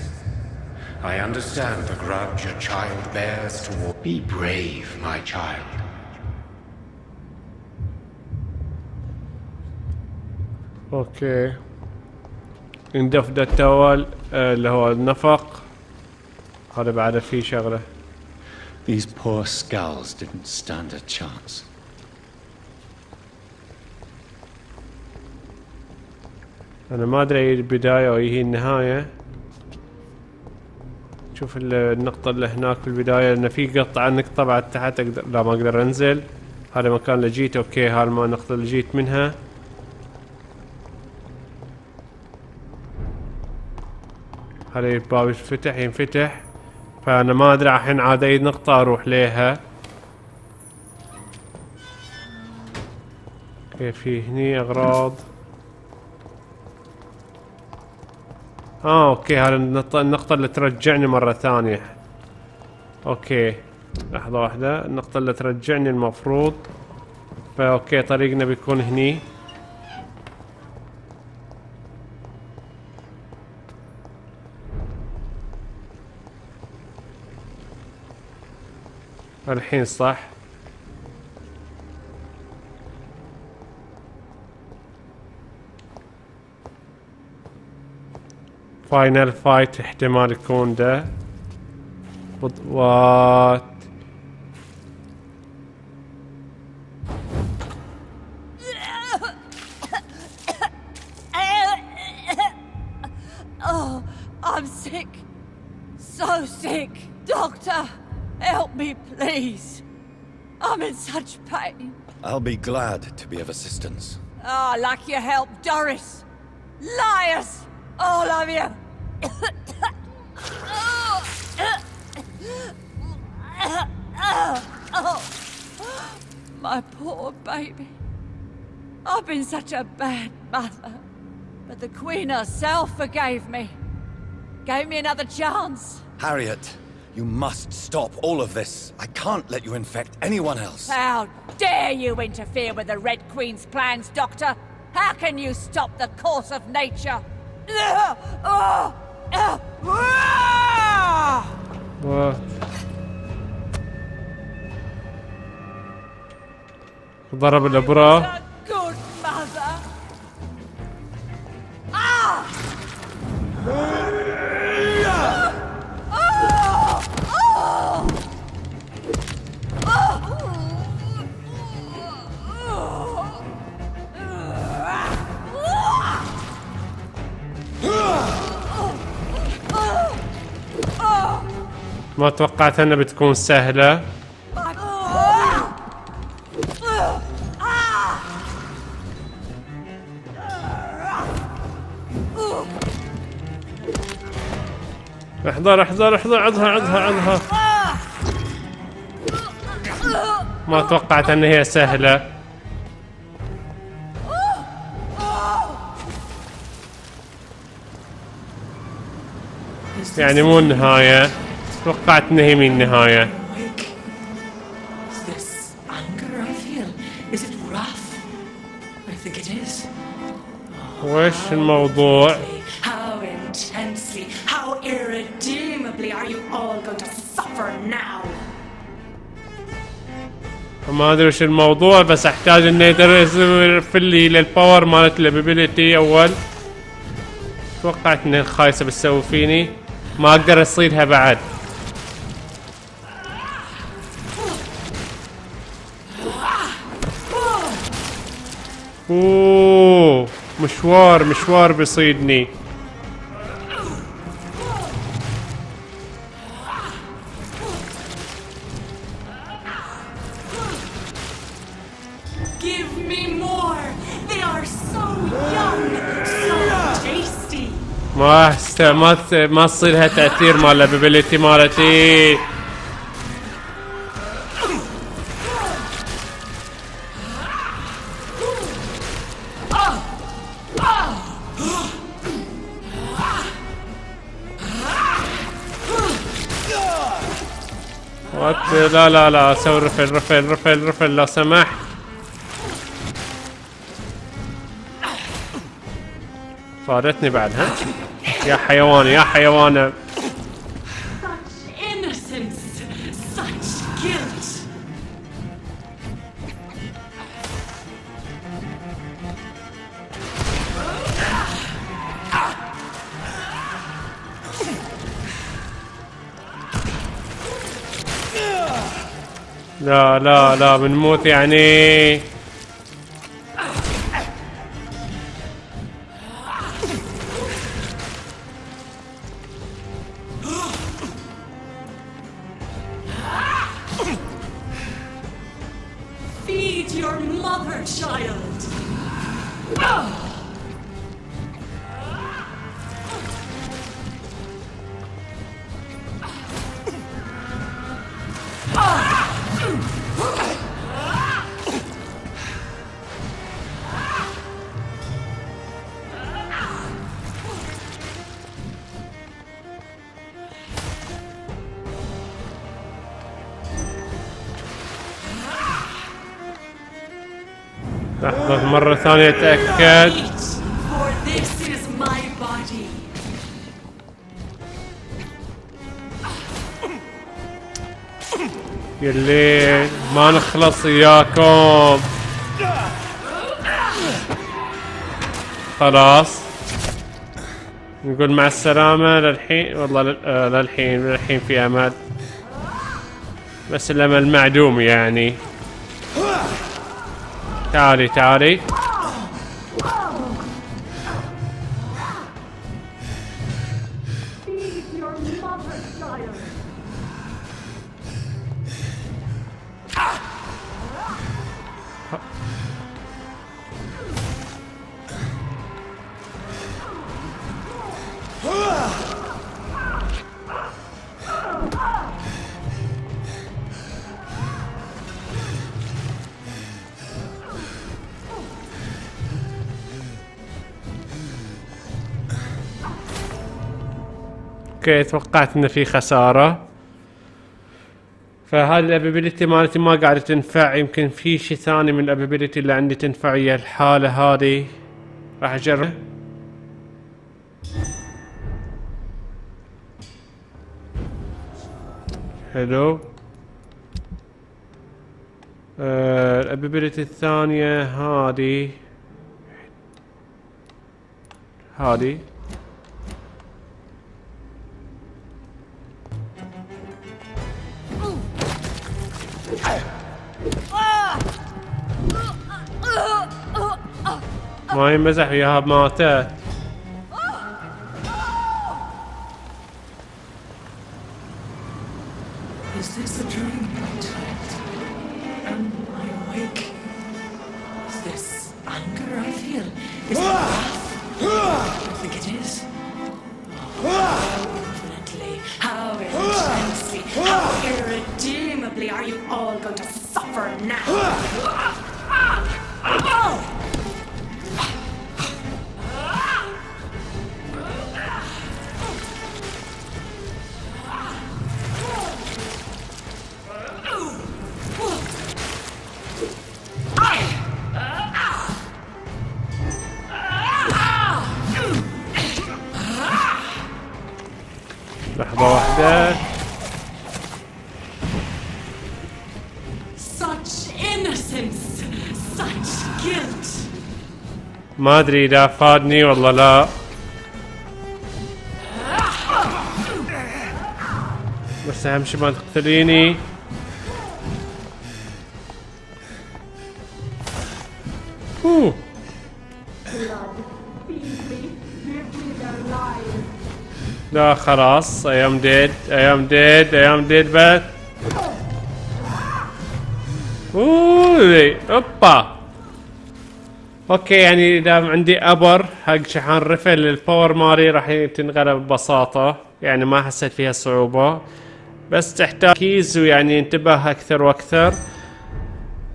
I understand the grudge a child bears toward... Be brave, my child. اوكي اندف التوال اللي هو النفق هذا بعد فيه شغله. These poor skulls didn't stand a chance. انا ما ادري هي البدايه او هي النهايه. شوف النقطه اللي هناك في البدايه لان في قطعه نقطه بعد تحت أقدر... لا ما اقدر انزل. هذا المكان اللي جيت. اوكي هاي النقطه اللي جيت منها. هذا الباب ينفتح فانا ما ادري الحين عاد اي نقطة اروح ليها. اوكي في هني اغراض. اوكي هذا النقطة اللي ترجعني مرة ثانية. اوكي لحظة واحدة. النقطة اللي ترجعني المفروض فاوكي طريقنا بيكون هني. الحين صح. فاينل فايت احتمال يكون ده. وات Oh, I'm sick. So sick. Doctor, help me, please. I'm in such pain. I'll be glad to be of assistance. Ah, like your help, Doris. Liars! All of you! My poor baby. I've been such a bad mother. But the Queen herself forgave me. Gave me another chance. Harriet, you must stop all of this. I can't let you infect anyone else. How dare you interfere with the Red Queen's plans, Doctor? How can you stop the course of nature? ضرب الابرة. Good mother. Ah! ما توقعت انها بتكون سهلة. احضر احضر احضر، عضها عضها عضها. ما توقعت ان هي سهلة. يعني مو النهاية، توقعت ان هي من النهاية. وش الموضوع؟ ما ادري وش الموضوع، بس احتاج انه يرفل لي للباور مالت الابيليتي اول. توقعت انه خايسة بتسوي فيني، ما اقدر اصيدها بعد. اوه مشوار بيصيدني. ما تصير لها تأثير مال الابيليتي مالتي. لا سوي رفل لو سمحت. صادتني بعدها. يا حيوان يا حيوانة. لا بنموت يعني. لحظة مرة ثانية اتأكد. يلي ما نخلص اياكم. خلاص نقول مع السلامة للحين. والله للحين في امل، بس الامل معدوم يعني. تعالي اوكي، توقعت ان في خسارة. فهذه الابيبيليتي مالتي ما قاعدة تنفع. يمكن في شي ثاني من الابيبيليتي اللي عندي تنفع ويا الحالة هذه. راح اجرب. حلو. الابيبيليتي الثانية هذه ما يمزح وياها بماتت. Is this a dream? Am I awake? Is this anger I feel? Is it wrath? I think it is. Oh, infinitely now. لحظة واحدة. Such innocence, such guilt. ما ادري اذا فادني والله لا. بس اهم شي ما تقتليني. لا خلاص I am dead بس. اوبا. اوكي يعني اذا عندي ابر حق شحن رفل الباور ماري راح تنغلب ببساطة، يعني ما حسيت فيها صعوبة، بس تحتاج تركيز ويعني انتباه اكثر واكثر.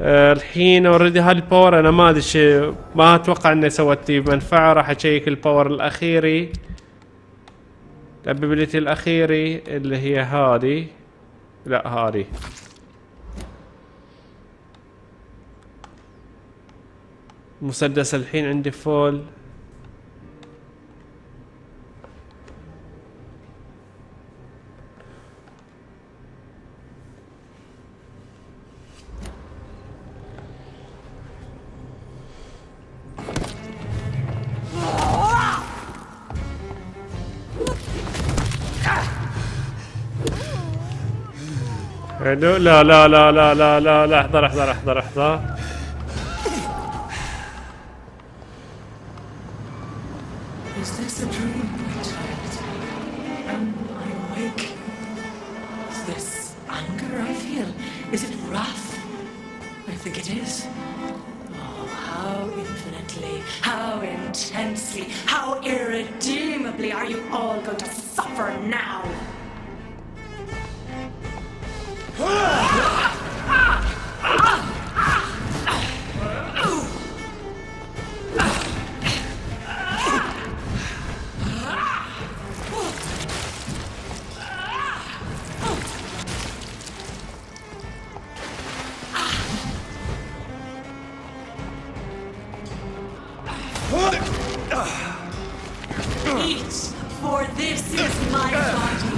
الحين اوريدي هالباور انا ما ادري ما اتوقع اني سوت لي منفعة. راح اشيك الباور الاخيري، الابيليتي الاخيري اللي هي هذه. لا هذه. مسدس الحين عندي فول. حلو. لا لا لا لا لا لا لا احضر احضر احضر احضر. Is this a dream, my child? Am I awake? Is this anger I feel? Is it wrath? I think it is. Oh, how infinitely, how intensely, how irredeemably are you all going to suffer now? Eat, for this is my body.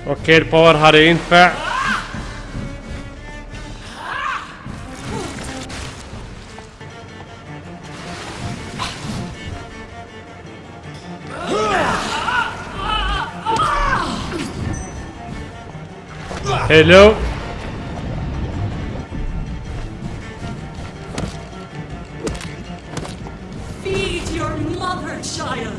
اوكي الباور هذا ينفع. حلو. Feed your mother, child.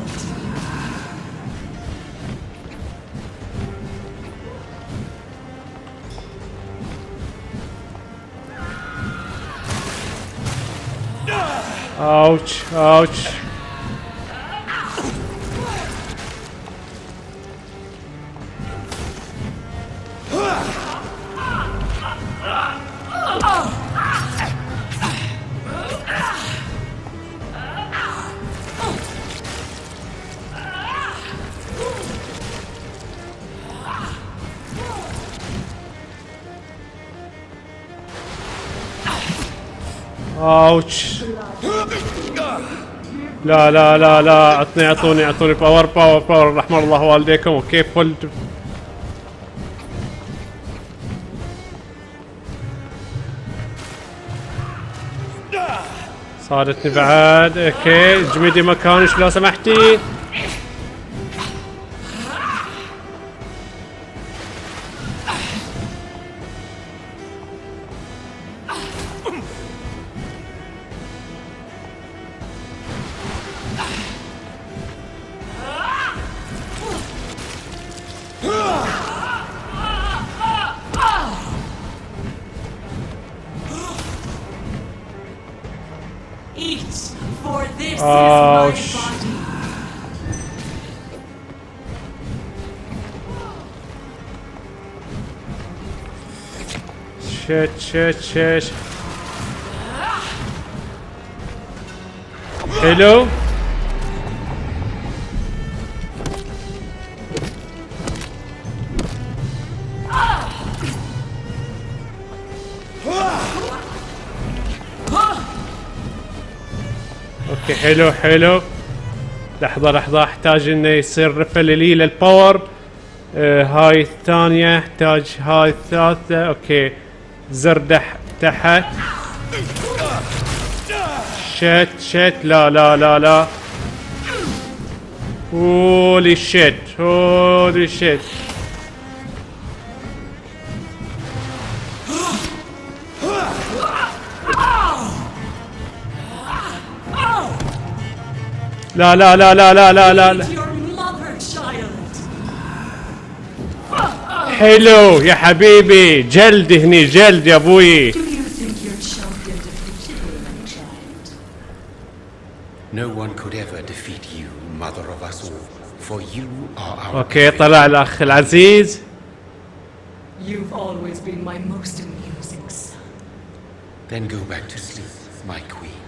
اوتش اوتش. اوتش. لا لا لا لا اعطوني باور رحم الله والديكم. وكيف قلت صادتني بعد. اوكي جميدي مكانش لو سمحتي. Oh, shit. حلو. اوكي حلو. لحظة احتاج انه يصير رفل لي للباور. هاي الثانية احتاج هاي الثالثة. اوكي زر تحت. شت لا. هولي شت. لا. حلو يا حبيبي. جلد هني جلد يا ابوي. No one could ever defeat you, mother of us all, for you are our... اوكي طلع الاخ العزيز. You've always been my most amusing son. Then go back to sleep, my queen,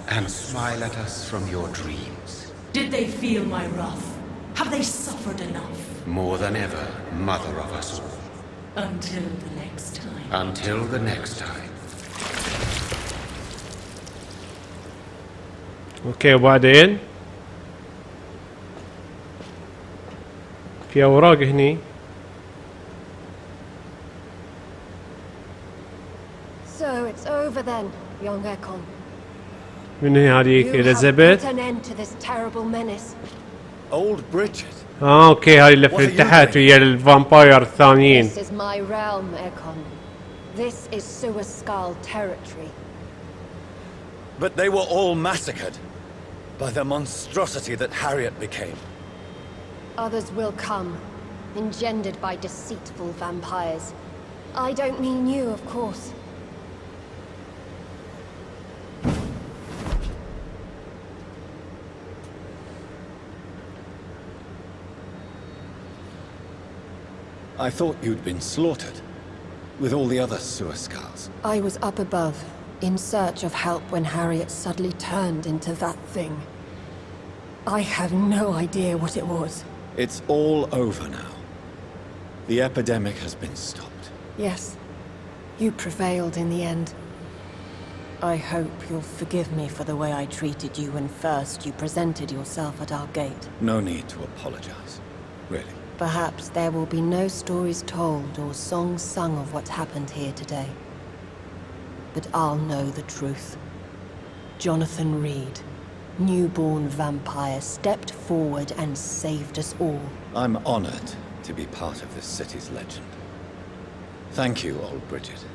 and smile at us from your dreams. Did they feel my wrath? Have they suffered enough? More than ever, mother of us all. Until the next time. Until the next time. اوكي وبعدين في اوراق هني. So it's over then, young Ekon. من هي هذيك You have اليزابيث؟ put an end to this terrible menace. Old Bridget. اوكي هاي اللي في تحت ويا الفامباير الثانيين. This is my realm, Ekon. This is Suascal territory. But they were all massacred by the monstrosity that Harriet became. Others will come, engendered by deceitful vampires. I don't mean you, of course. I thought you'd been slaughtered, with all the other Suascals. I was up above, in search of help when Harriet suddenly turned into that thing. I have no idea what it was. It's all over now. The epidemic has been stopped. Yes, you prevailed in the end. I hope you'll forgive me for the way I treated you when first you presented yourself at our gate. No need to apologize, really. Perhaps there will be no stories told or songs sung of what happened here today. But I'll know the truth. Jonathan Reed, newborn vampire, stepped forward and saved us all. I'm honored to be part of this city's legend. Thank you, old Bridget.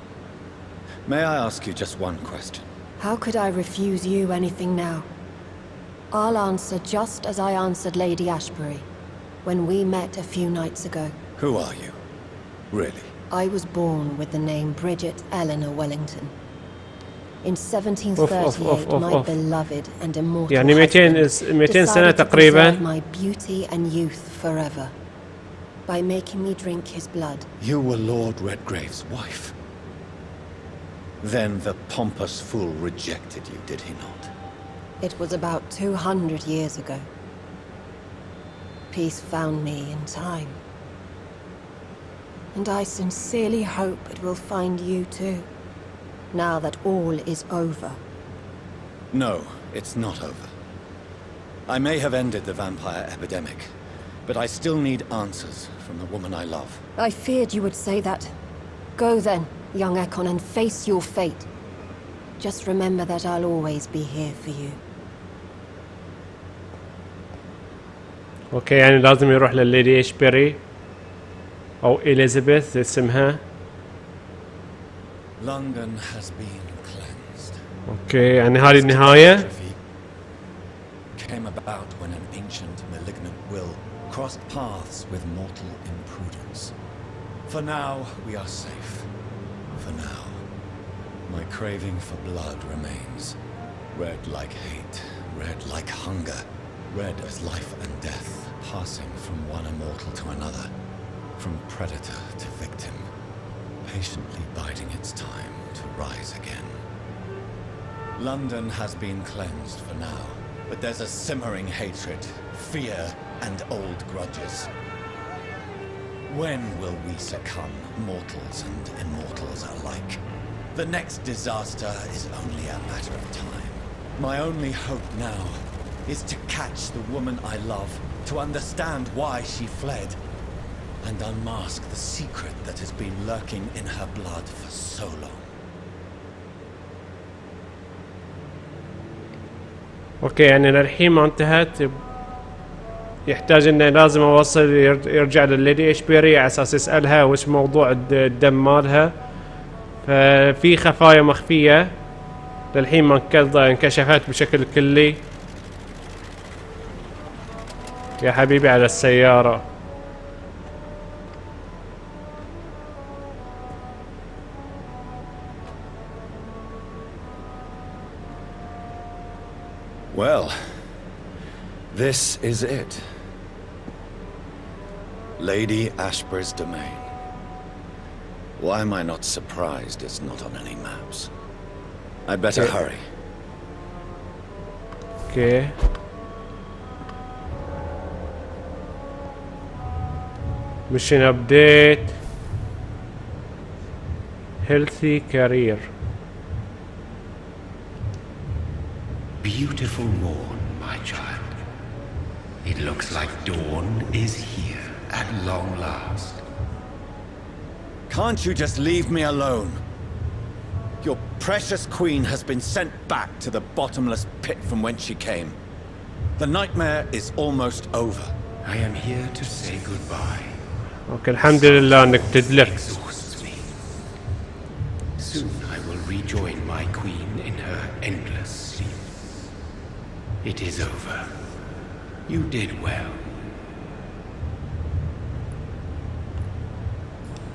May I ask you just one question? How could I refuse you anything now? I'll answer just as I answered Lady Ashbury when we met a few nights ago. Who are you? Really? I was born with the name Bridget Eleanor Wellington. In 1738, my beloved and immortal يعني 200 سنة تقريبا. my beauty and youth forever by making me drink his blood. You were Lord Redgrave's wife. Then the pompous fool rejected you, did he not? It was about 200 years ago. Peace found me in time. And I sincerely hope it will find you too, now that all is over. No, it's not over. I may have ended the vampire epidemic, but I still need answers from the woman I love. I feared you would say that. Go then, young Ekon, and face your fate. Just remember that I'll always be here for you. اوكي يعني لازم يروح لليدي اشبيري او اليزابيث اسمها. London has been cleansed. اوكي يعني هذه النهاية. Came about when an ancient malignant will crossed paths with mortal imprudence. For now, we are safe. For now. My craving for blood remains. Red like hate, red like hunger, red as life and death, passing from one immortal to another, from predator to victim, patiently biding its time to rise again. London has been cleansed for now, but there's a simmering hatred, fear, and old grudges. When will we succumb, mortals and immortals alike? The next disaster is only a matter of time. My only hope now is to catch the woman I love, to understand why she fled, and unmask the secret that has been lurking in her blood for so long. اوكي يعني للحين ما انتهت. يحتاج انه لازم اوصل يرجع لليدي اشبيري على اساس يسألها وش موضوع الدم مالها. ففي خفايا مخفية للحين ما انكشفت بشكل كلي. يا حبيبي على السيارة. Well, this is it. Lady Ashbur's domain. Why am I not surprised it's not on any maps? I'd better hurry. Okay. Mission update. Healthy career. Beautiful morn, my child. It looks like dawn is here at long last. Can't you just leave me alone? Your precious queen has been sent back to the bottomless pit from whence she came. The nightmare is almost over. I am here to say goodbye. Okay, الحمد لله انك تدلك. Exhausts me. Soon I will rejoin my queen in her endless sleep. It is over. You did well.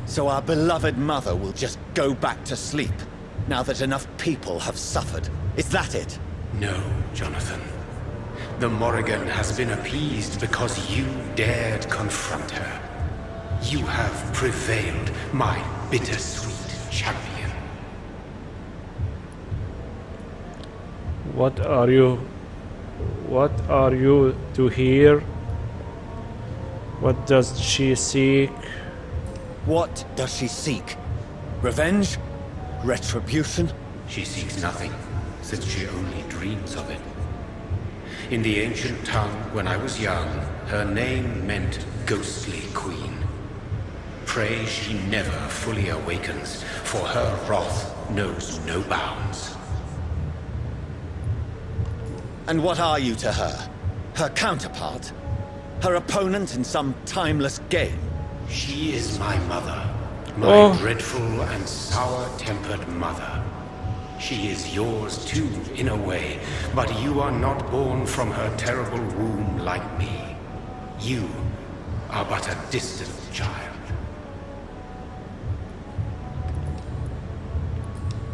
So our beloved mother will just go back to sleep, now that enough people have suffered. Is that it? No, Jonathan. The Morrigan has been appeased because you dared confront her. You have prevailed, my bittersweet champion. What are you to hear? What does she seek? What does she seek? Revenge? Retribution? She seeks nothing, since she only dreams of it. In the ancient tongue, when I was young, her name meant ghostly queen. Pray she never fully awakens, for her wrath knows no bounds. And what are you to her? Her counterpart? Her opponent in some timeless game? She is my mother. My dreadful and sour-tempered mother. She is yours too, in a way, but you are not born from her terrible womb like me. You are but a distant child.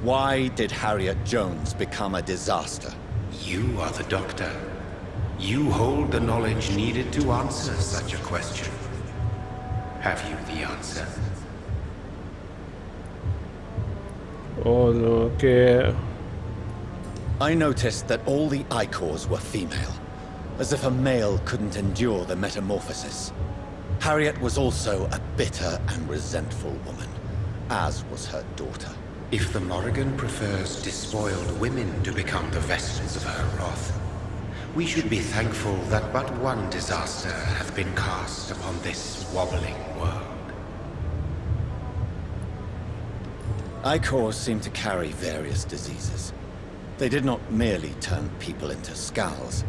Why did Harriet Jones become a disaster? You are the doctor. You hold the knowledge needed to answer such a question. Have you the answer? Oh, okay. I noticed that all the Icors were female, as if a male couldn't endure the metamorphosis. Harriet was also a bitter and resentful woman, as was her daughter. If the Morrigan prefers despoiled women to become the vessels of her wrath, we should be thankful that but one disaster hath been cast upon this wobbling world. Icors seem to carry various diseases. They did not merely turn people into skulls.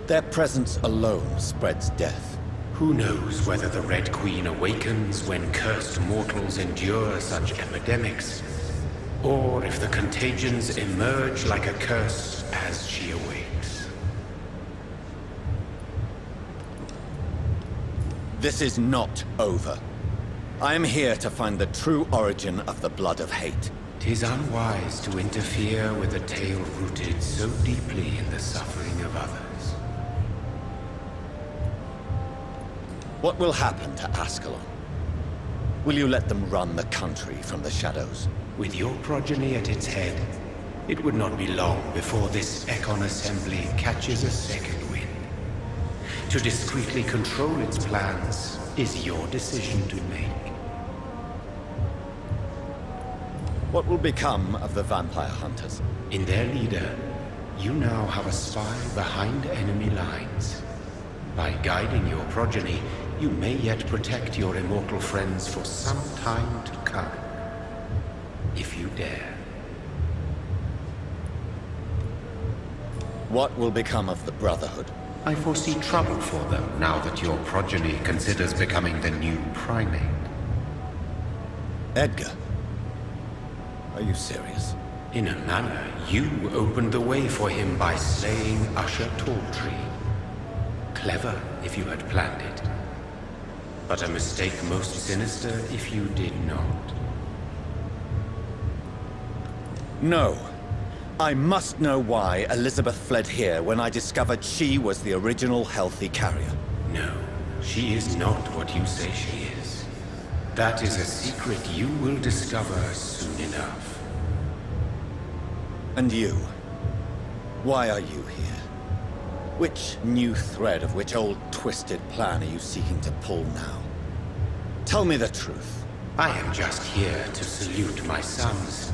Their presence alone spreads death. Who knows whether the Red Queen awakens when cursed mortals endure such epidemics, or if the contagions emerge like a curse as she awakes. This is not over. I am here to find the true origin of the blood of hate, 'Tis unwise to interfere with a tale rooted so deeply in the suffering of others. What will happen to Ascalon? Will you let them run the country from the shadows? With your progeny at its head, it would not be long before this Ekon assembly catches a second wind. To discreetly control its plans is your decision to make. What will become of the vampire hunters? In their leader, you now have a spy behind enemy lines. By guiding your progeny, you may yet protect your immortal friends for some time to come. If you dare. What will become of the Brotherhood? I foresee trouble for them now that your progeny considers becoming the new primate. Edgar? Are you serious? In a manner, you opened the way for him by slaying Usher Talltree. Clever if you had planned it. But a mistake most sinister if you did not. No. I must know why Elizabeth fled here when I discovered she was the original healthy carrier. No, she is not what you say she is. That is a secret you will discover soon enough. And you? Why are you here? Which new thread of which old twisted plan are you seeking to pull now? Tell me the truth. I am just here to salute my sons,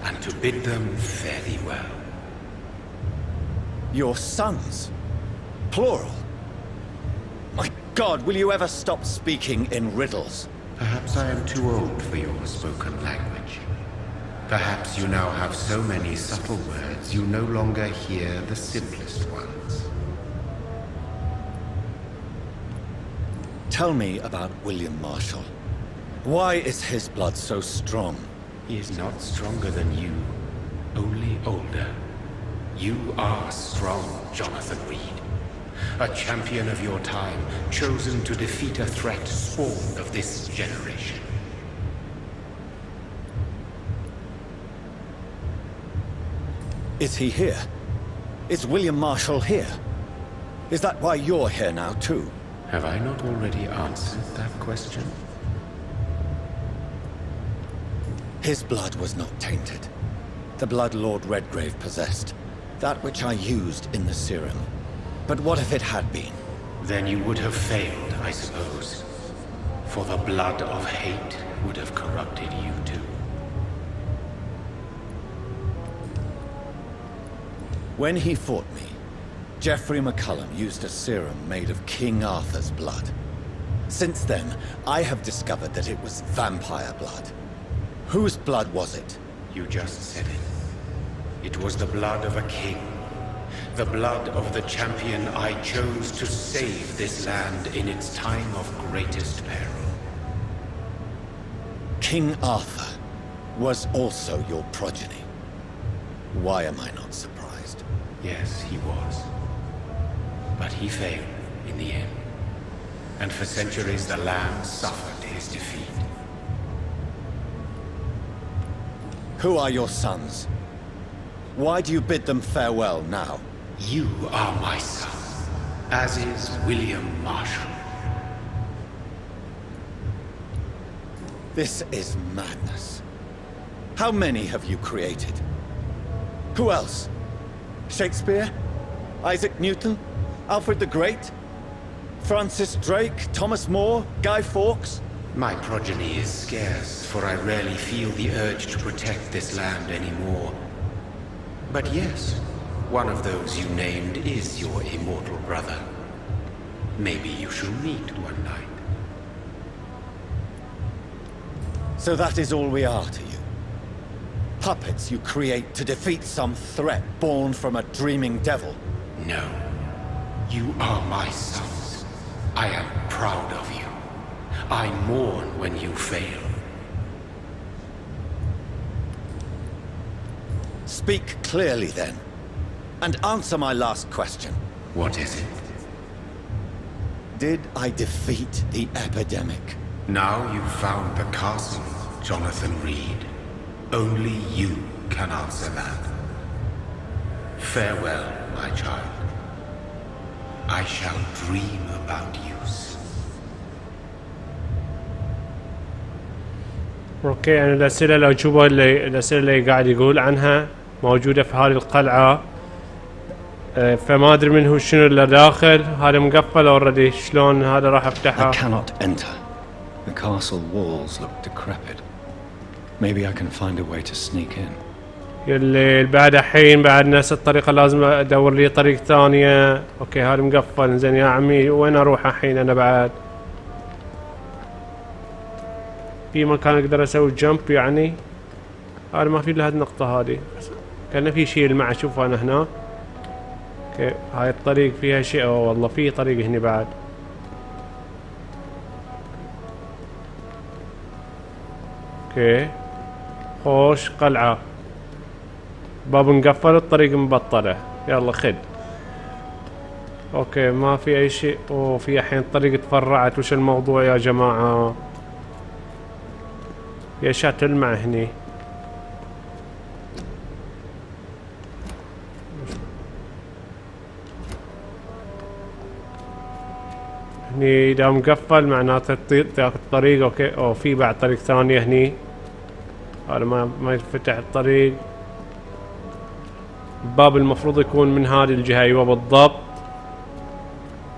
and to bid them fare thee well. Your sons? Plural? My God, will you ever stop speaking in riddles? Perhaps I am too old for your spoken language. Perhaps you now have so many subtle words you no longer hear the simplest ones. Tell me about William Marshall. Why is his blood so strong? He is not stronger than you, only older. You are strong, Jonathan Reed. A champion of your time, chosen to defeat a threat spawned of this generation. Is he here? Is William Marshall here? Is that why you're here now, too? Have I not already answered that question? His blood was not tainted. The blood Lord Redgrave possessed. That which I used in the serum. But what if it had been? Then you would have failed, I suppose. For the blood of hate would have corrupted you too. When he fought me, Geoffrey McCullum used a serum made of King Arthur's blood. Since then, I have discovered that it was vampire blood. Whose blood was it? You just said it. It was the blood of a king. The blood of the champion I chose to save this land in its time of greatest peril. King Arthur was also your progeny. Why am I not surprised? Yes, he was. But he failed in the end. And for centuries the land suffered his defeat. Who are your sons? Why do you bid them farewell now? You are my son, as is William Marshall. This is madness. How many have you created? Who else? Shakespeare? Isaac Newton? Alfred the Great? Francis Drake? Thomas More? Guy Fawkes? My progeny is scarce, for I rarely feel the urge to protect this land anymore. But yes, one of those you named is your immortal brother. Maybe you shall meet one night. So that is all we are to you? Puppets you create to defeat some threat born from a dreaming devil? No. You are my sons. I am proud of you. I mourn when you fail. Speak clearly then, and answer my last question. What is it? Did I defeat the epidemic? Now you've found the castle, Jonathan Reed. Only you can answer that. Farewell, my child. I shall dream about you. اوكي يعني الاسئله لو تشوفوا الاسئله اللي قاعد يقول عنها موجوده في هذه القلعه. فما ادري من هو شنو اللي داخل. هذا مقفل اوريدي. شلون هذا راح افتحه؟ I cannot enter. The castle walls look decrepit. Maybe I can find a way to sneak in. يلي بعد الحين بعد نفس الطريقه لازم ادور لي طريق ثانيه. اوكي هذا مقفل. زين يا عمي وين اروح الحين انا بعد؟ في مكان اقدر اسوي جمب يعني؟ هذا ما في الا هالنقطة هذه. كان في شيء المع اشوفه انا هنا. اوكي هاي الطريق فيها شيء. اوه والله في طريق هنا بعد. اوكي خوش قلعة. باب مقفل الطريق مبطلة. يلا خد. اوكي ما في اي شيء. اوه في الحين طريق تفرعت. وش الموضوع يا جماعة؟ في اشياء تلمع هني. هني اذا مقفل معناته تاخذ طريق. اوكي او في بعد طريق ثانية هني. هذا ما يفتح الطريق. الباب المفروض يكون من هذه الجهة. ايوه بالضبط.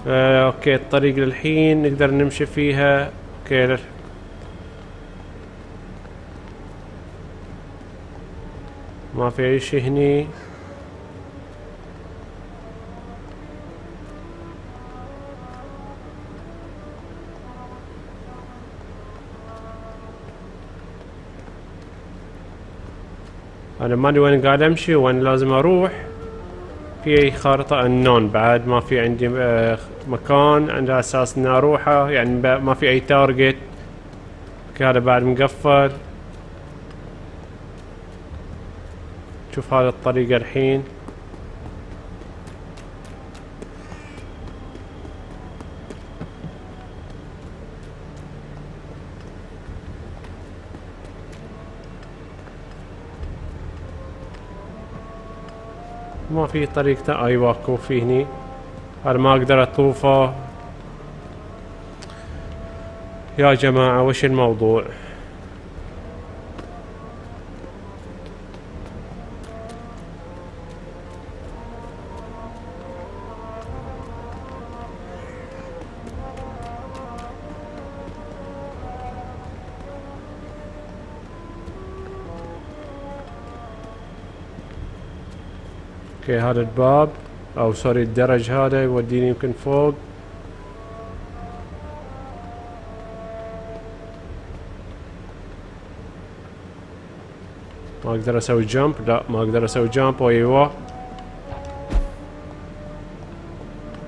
اوكي الطريق للحين نقدر نمشي فيها. اوكي ما في اي شيء هني. انا ما ادري وين قاعد امشي وين لازم اروح. في اي خارطة النون بعد ما في عندي مكان على اساس اني اروحه يعني ما في اي تارجت. هذا بعد مقفل. شوف هذا الطريقة الحين. ما في طريقة. ايوه اكو في هني. هذا ما اقدر اطوفه. يا جماعة وش الموضوع؟ اوكي هذا الباب او سوري الدرج هذا يوديني يمكن فوق. ما اقدر اسوي جامب. لا ما اقدر اسوي جامب. ايوه.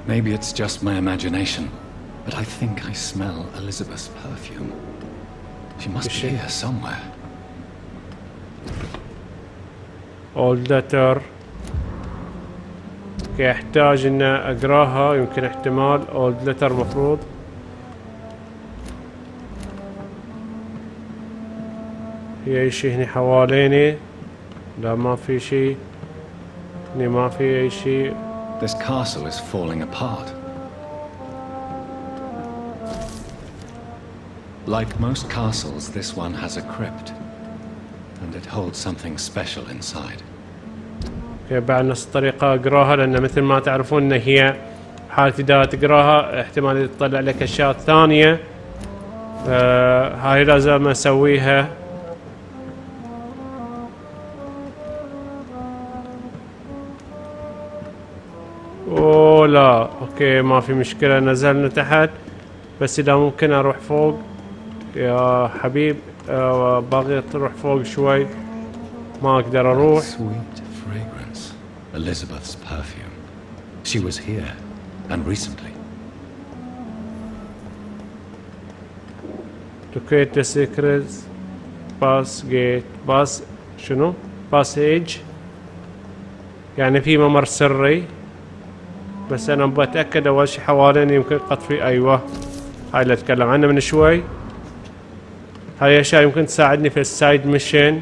Maybe it's just my imagination, but I think I smell Elizabeth's perfume. She must be here somewhere. old letter. اوكي احتاج ان اقراها. يمكن احتمال old letter مفروض. في اي شيء هني حواليني؟ لا ما في شيء. هني ما في اي شيء. This castle is falling apart. Like most castles, this one has a crypt, and it holds something special inside. بعد نفس الطريقة اقراها لان مثل ما تعرفون ان هي حالة اذا تقراها احتمال تطلع لك اشياء ثانية. هاي لازم اسويها. اوه لا اوكي ما في مشكلة. نزلنا تحت بس اذا ممكن اروح فوق يا حبيب. باغي تروح فوق شوي. ما اقدر اروح. Elizabeth's perfume. She was here, and recently. Locate the secrets. Pass gate. Pass شنو؟ Passage. يعني في ممر سري. بس أنا بتأكد أول شي حواليني يمكن قد في. أيوة هاي اللي أتكلم عنها من شوي. هاي أشياء يمكن تساعدني في السايد ميشن.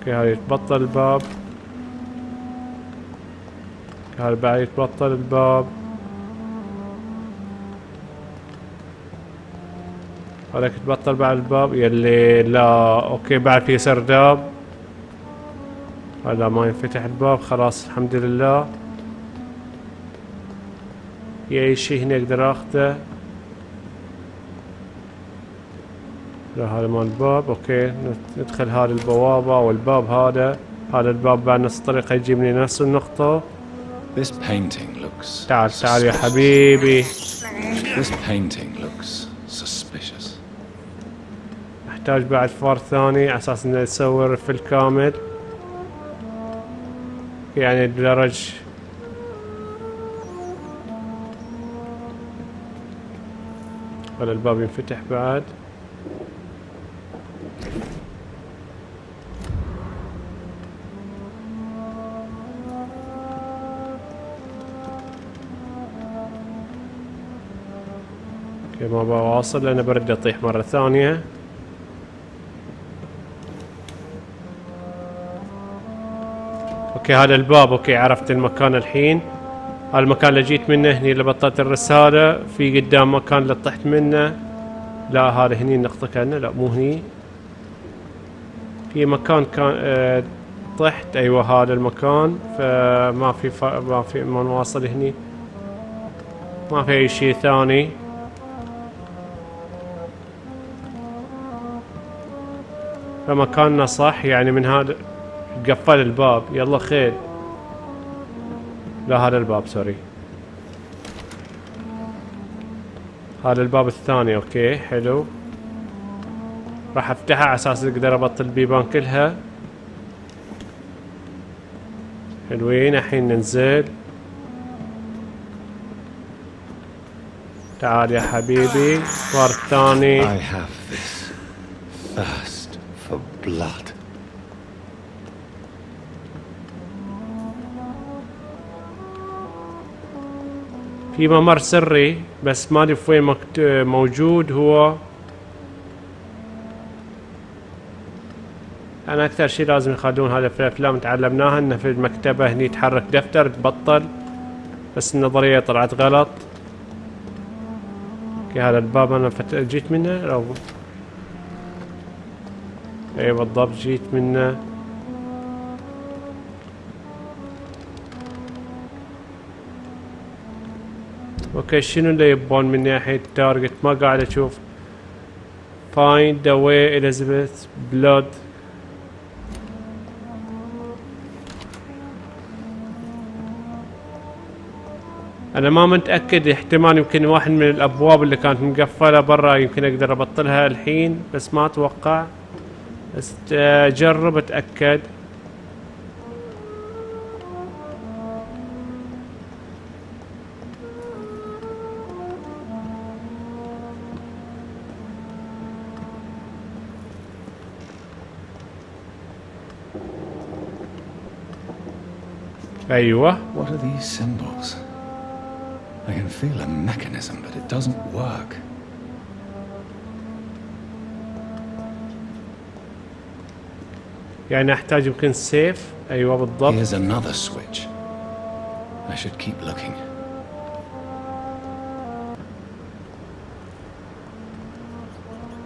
اوكي هاي يتبطل الباب. هاي بعد يتبطل الباب. هذاك يتبطل بعد الباب يلي لا. اوكي بعد في سرداب. هلا ما ينفتح الباب خلاص الحمد لله. في اي شي هنا اقدر اخذه؟ لا هذا مال الباب. اوكي ندخل هذه البوابة والباب هذا. هذا الباب بعد نفس الطريقة يجيبني نفس النقطة. This painting looks تعال تعال يا حبيبي. This painting looks suspicious. نحتاج بعد فار ثاني على اساس انه يصور في الكامل. يعني الدرج. ولا الباب ينفتح بعد. اوكي ما بواصل لأنه برد اطيح مرة ثانية. اوكي هذا الباب. اوكي عرفت المكان الحين. هذا المكان اللي جيت منه هني اللي بطلت الرسالة. في قدام مكان اللي طحت منه. لا هذا هني النقطة كأنه. لا مو هني. في مكان كان طحت. ايوه هذا المكان. فما في ما نواصل هني. ما في اي شيء ثاني. فمكاننا صح يعني من هذا. قفل الباب. يلا خير. لا هذا الباب سوري. هذا الباب الثاني. اوكي حلو. راح افتحها على اساس اقدر ابطل البيبان كلها. حلوين. الحين ننزل. تعال يا حبيبي. فار الثاني. I have this thirst for blood. في ممر سري بس ما ادري في وين موجود هو. انا اكثر شيء لازم يخلون هذا في الافلام تعلمناها انه في المكتبة هني يتحرك دفتر تبطل. بس النظرية طلعت غلط. اوكي هذا الباب انا جيت منه او اي بالضبط جيت منه. اوكي شنو اللي يبون مني الحين التارجت؟ ما قاعد اشوف. find the way ايزبلث blood. انا ما متأكد. احتمال يمكن واحد من الابواب اللي كانت مقفلة برا يمكن اقدر ابطلها الحين بس ما اتوقع. بس اجرب اتأكد. أيوة. What are these symbols? I can feel a mechanism, but it doesn't work. يعني أحتاج يمكن سيف. أيوة بالضبط. Here's another switch. I should keep looking.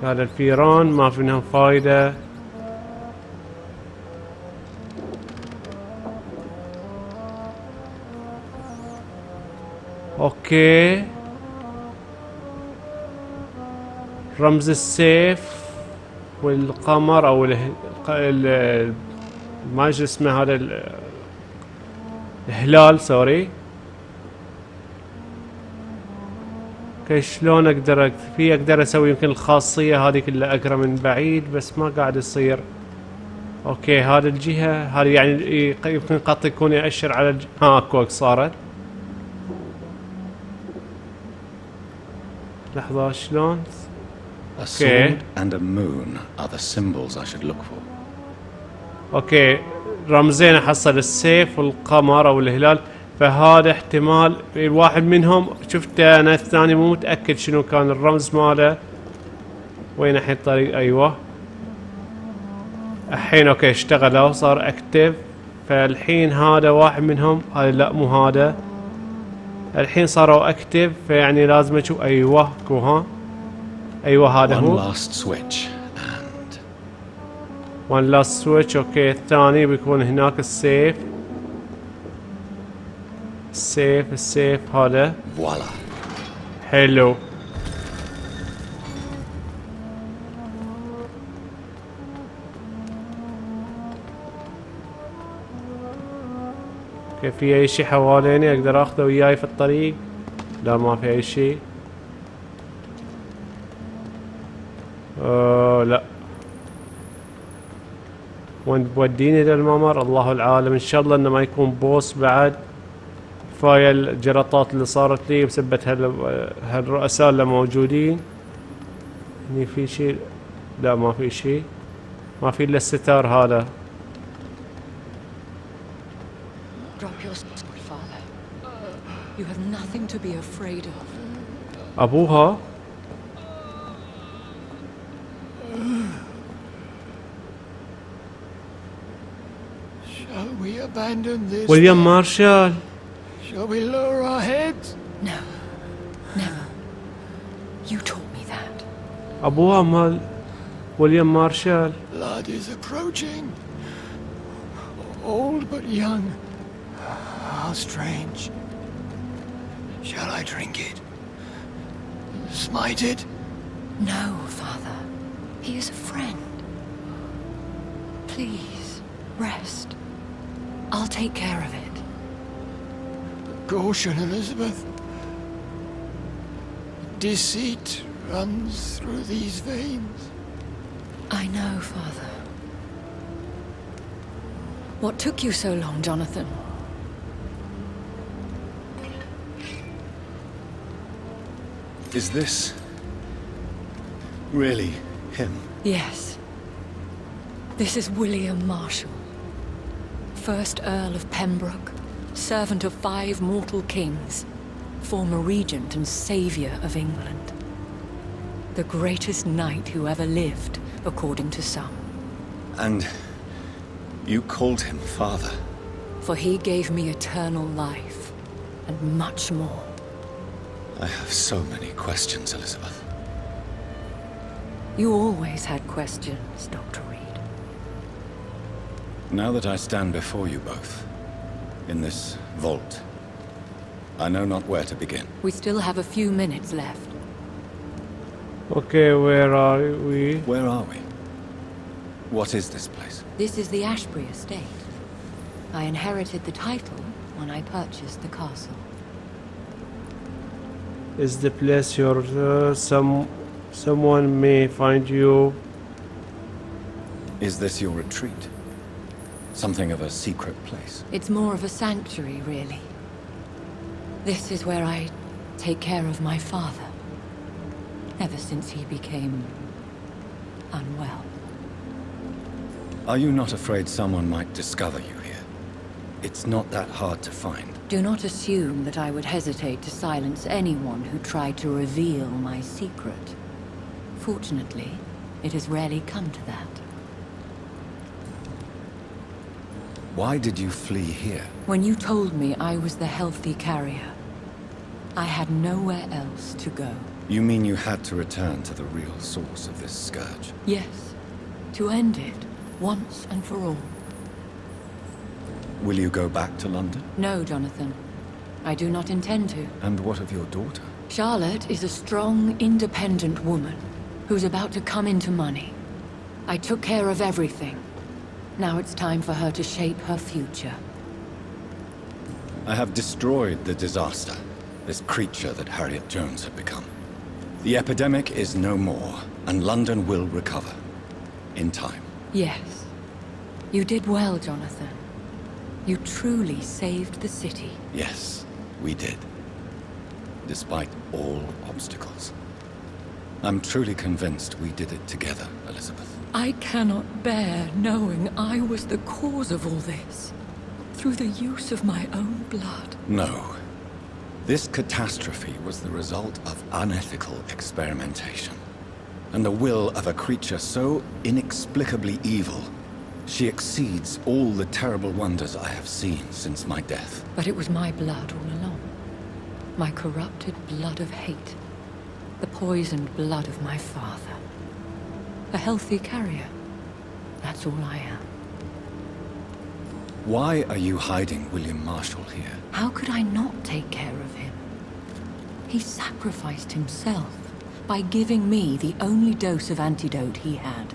هذا الفيران ما في منهم فايدة. اوكي رمز السيف والقمر او ما ادري اسمه هذا الهلال سوري. اوكي شلون اقدر اسوي يمكن الخاصية هذيك اللي اقرا من بعيد بس ما قاعد يصير. اوكي هذا الجهة هذه يعني يمكن قط يكون يأشر على اكو صارت. لحظة شلون؟ A sword and a moon are the symbols I should look for. اوكي رمزين احصل السيف والقمر او الهلال. فهذا احتمال واحد منهم شفته انا. الثاني مو متأكد شنو كان الرمز ماله. وين الحين الطريق؟ ايوه الحين اوكي اشتغلوا صار اكتف. فالحين هذا واحد منهم، هذا لا مو هذا. الحين صاروا اكتف فيعني لازم اشوف. ايوه كوها، ايوه هذا هو. وان لاست سويتش. اوكي الثاني بيكون هناك السيف. السيف هذا. فوالا. حلو. اوكي في اي شي حواليني اقدر اخذه وياي في الطريق؟ لا ما في اي شي. لا. وين بوديني للممر؟ الله العالم. ان شاء الله انه ما يكون بوس بعد. كفاية الجلطات اللي صارت لي بسبة هالرؤساء اللي موجودين. هني في شي؟ لا ما في شي. ما في الا الستار هذا. You have nothing to be afraid of. ابوها. Shall we abandon this? ويليام مارشال. Shall we lower our heads? No. Never. You taught me that. ابوها مال ويليام مارشال. Blood is approaching. Old but young. How strange. Shall I drink it? Smite it? No, Father. He is a friend. Please, rest. I'll take care of it. Caution, Elizabeth. Deceit runs through these veins. I know, Father. What took you so long, Jonathan? Is this really him? Yes. This is William Marshall, 1st Earl of Pembroke, servant of 5 mortal kings, former regent and saviour of England. The greatest knight who ever lived, according to some. And you called him father? For he gave me eternal life, and much more. I have so many questions, Elizabeth. You always had questions, Dr. Reed. Now that I stand before you both, in this vault, I know not where to begin. We still have a few minutes left. Okay, where are we? Where are we? What is this place? This is the Ashbury estate. I inherited the title when I purchased the castle. Is the place your someone may find you? Is this your retreat? Something of a secret place? It's more of a sanctuary, really. This is where I take care of my father, ever since he became unwell. Are you not afraid someone might discover you here? It's not that hard to find. Do not assume that I would hesitate to silence anyone who tried to reveal my secret. Fortunately, it has rarely come to that. Why did you flee here? When you told me I was the healthy carrier, I had nowhere else to go. You mean you had to return to the real source of this scourge? Yes, to end it, once and for all. Will you go back to London? No, Jonathan. I do not intend to. And what of your daughter? Charlotte is a strong, independent woman who's about to come into money. I took care of everything. Now it's time for her to shape her future. I have destroyed the disaster, this creature that Harriet Jones had become. The epidemic is no more, and London will recover. In time. Yes. You did well, Jonathan. You truly saved the city. Yes, we did. Despite all obstacles. I'm truly convinced we did it together, Elizabeth. I cannot bear knowing I was the cause of all this. Through the use of my own blood. No. This catastrophe was the result of unethical experimentation. And the will of a creature so inexplicably evil She exceeds all the terrible wonders I have seen since my death. But it was my blood all along. My corrupted blood of hate. The poisoned blood of my father. A healthy carrier. That's all I am. Why are you hiding William Marshall here? How could I not take care of him? He sacrificed himself by giving me the only dose of antidote he had.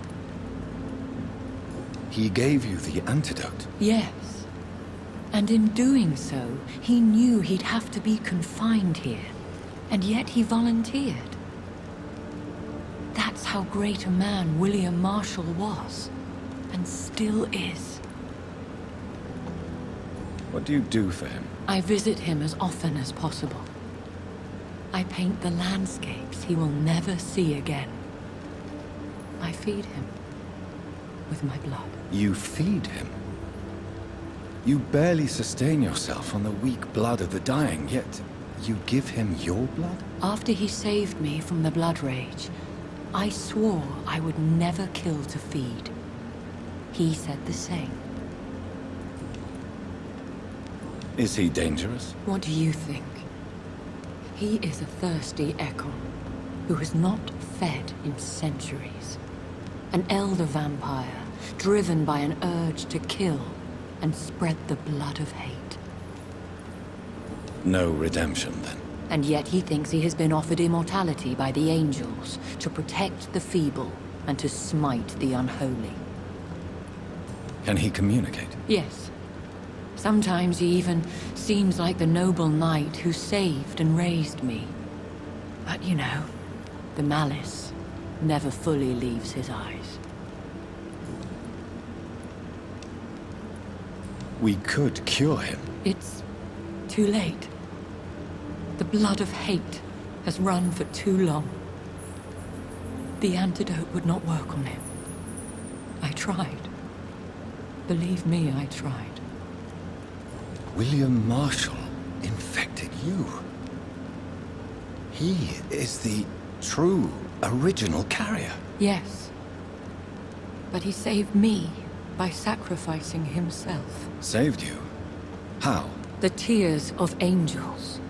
He gave you the antidote? Yes. And in doing so, he knew he'd have to be confined here. And yet he volunteered. That's how great a man William Marshall was. And still is. What do you do for him? I visit him as often as possible. I paint the landscapes he will never see again. I feed him with my blood. You feed him? You barely sustain yourself on the weak blood of the dying, yet you give him your blood? After he saved me from the blood rage, I swore I would never kill to feed. He said the same. Is he dangerous? What do you think? He is a thirsty echo who has not fed in centuries. An elder vampire, driven by an urge to kill and spread the blood of hate. No redemption, then? And yet he thinks he has been offered immortality by the angels to protect the feeble and to smite the unholy. Can he communicate? Yes. Sometimes he even seems like the noble knight who saved and raised me. But you know, the malice never fully leaves his eyes. We could cure him. It's too late. The blood of hate has run for too long. The antidote would not work on him. I tried. Believe me, I tried. William Marshall infected you. He is the true, original carrier. Yes. But he saved me by sacrificing himself. Saved you? How? The tears of angels.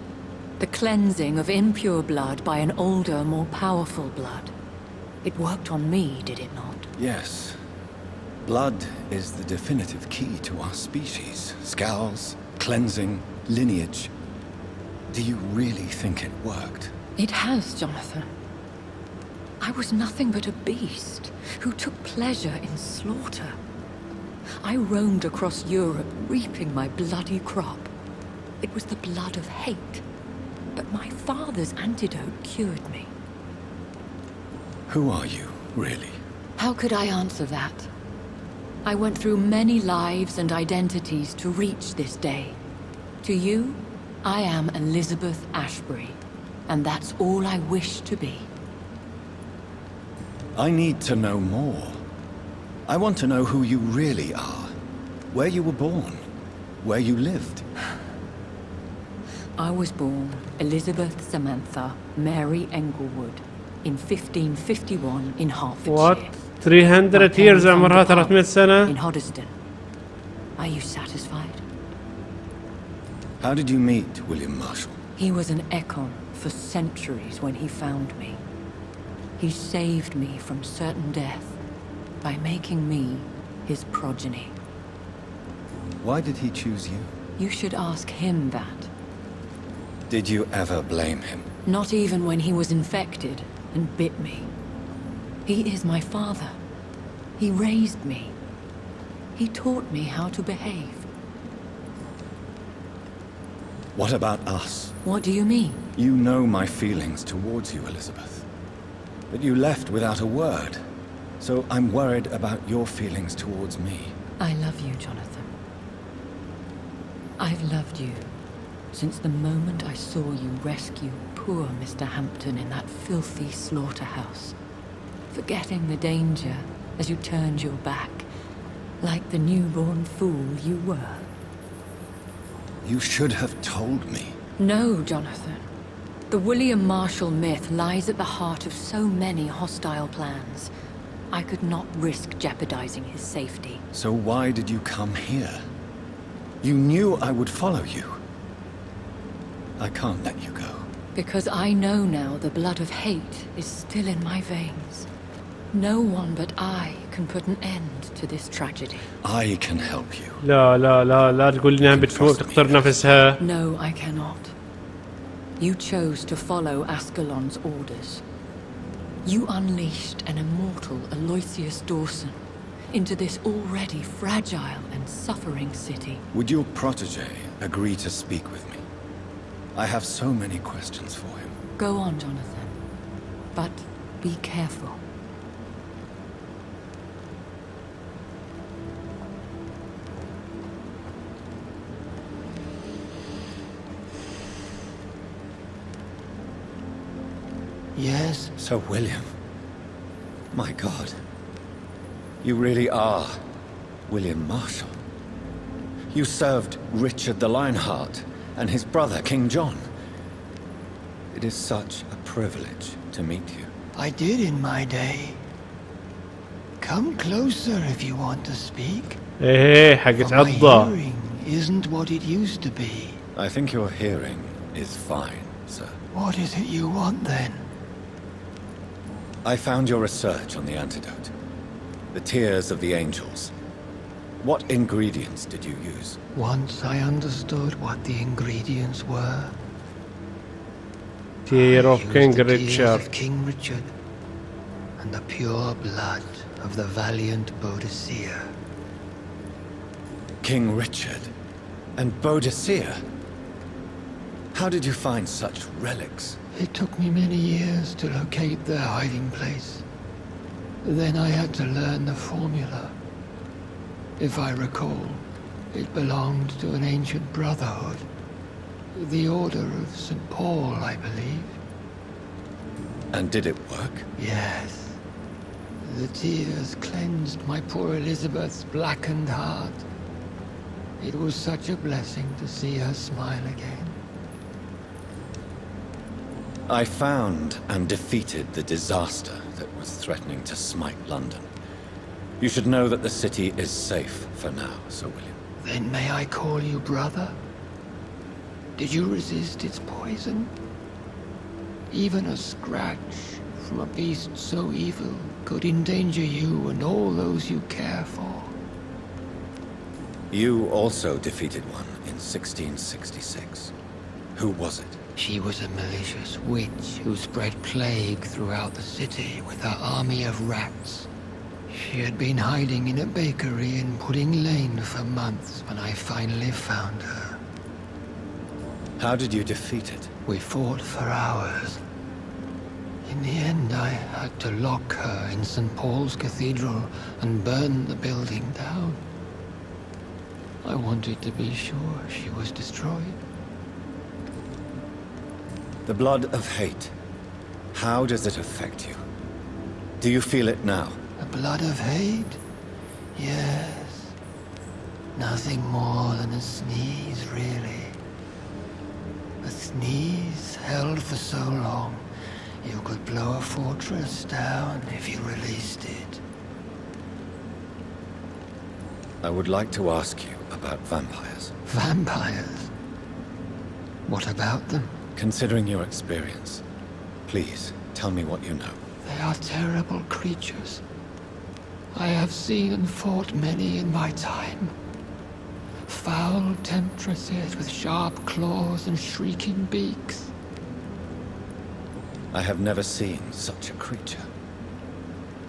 The cleansing of impure blood by an older, more powerful blood. It worked on me, did it not? Yes. Blood is the definitive key to our species. Scowls, cleansing, lineage. Do you really think it worked? It has, Jonathan. I was nothing but a beast who took pleasure in slaughter. I roamed across Europe, reaping my bloody crop. It was the blood of hate. But my father's antidote cured me. Who are you, really? How could I answer that? I went through many lives and identities to reach this day. To you, I am Elizabeth Ashbury, and that's all I wish to be. I need to know more. I want to know who you really are. Where you were born. Where you lived. I was born Elizabeth Samantha Mary Englewood in 1551 in Hertfordshire. What? 300 years عمرها 300 سنة. In Hoddesdon. Are you satisfied? How did you meet William Marshall? He was an Ekon for centuries when he found me. He saved me from certain death by making me his progeny. Why did he choose you? You should ask him that. Did you ever blame him? Not even when he was infected and bit me. He is my father. He raised me. He taught me how to behave. What about us? What do you mean? You know my feelings towards you, Elizabeth. But you left without a word. So I'm worried about your feelings towards me. I love you, Jonathan. I've loved you since the moment I saw you rescue poor Mr. Hampton in that filthy slaughterhouse, forgetting the danger as you turned your back, like the newborn fool you were. You should have told me. No, Jonathan. The William Marshall myth lies at the heart of so many hostile plans. I could not risk jeopardizing his safety. So why did you come here? You knew I would follow you. I can't let you go. Because I know now the blood of hate is still in my veins. No one but I can put an end to this tragedy. I can help you. لا تقول لنا بتقطر نفسها. No, I cannot. You chose to follow Ascalon's orders. You unleashed an immortal Aloysius Dawson into this already fragile and suffering city. Would your protege agree to speak with me? I have so many questions for him. Go on, Jonathan. But be careful. Yes, Sir William. My God. You really are William Marshall. You served Richard the Lionheart and his brother, King John. It is such a privilege to meet you. I did in my day. Come closer if you want to speak. حقت My عضة. hearing isn't what it used to be. I think your hearing is fine, sir. What is it you want then? I found your research on the antidote. The tears of the angels. What ingredients did you use? Once I understood what the ingredients were. Tear of King The tears Richard. of King Richard and the pure blood of the valiant Boadicea. King Richard and Boadicea? How did you find such relics? It took me many years to locate their hiding place. Then I had to learn the formula. If I recall, it belonged to an ancient brotherhood. The Order of St. Paul, I believe. And did it work? Yes. The tears cleansed my poor Elizabeth's blackened heart. It was such a blessing to see her smile again. I found and defeated the disaster that was threatening to smite London. You should know that the city is safe for now, Sir William. Then may I call you brother? Did you resist its poison? Even a scratch from a beast so evil could endanger you and all those you care for. You also defeated one in 1666. Who was it? She was a malicious witch who spread plague throughout the city with her army of rats. She had been hiding in a bakery in Pudding Lane for months when I finally found her. How did you defeat it? We fought for hours. In the end, I had to lock her in St. Paul's Cathedral and burn the building down. I wanted to be sure she was destroyed. The blood of hate. How does it affect you? Do you feel it now? The blood of hate? Yes. Nothing more than a sneeze, really. A sneeze held for so long, you could blow a fortress down if you released it. I would like to ask you about vampires. Vampires? What about them? Considering your experience, please tell me what you know. They are terrible creatures. I have seen and fought many in my time. Foul temptresses with sharp claws and shrieking beaks. I have never seen such a creature.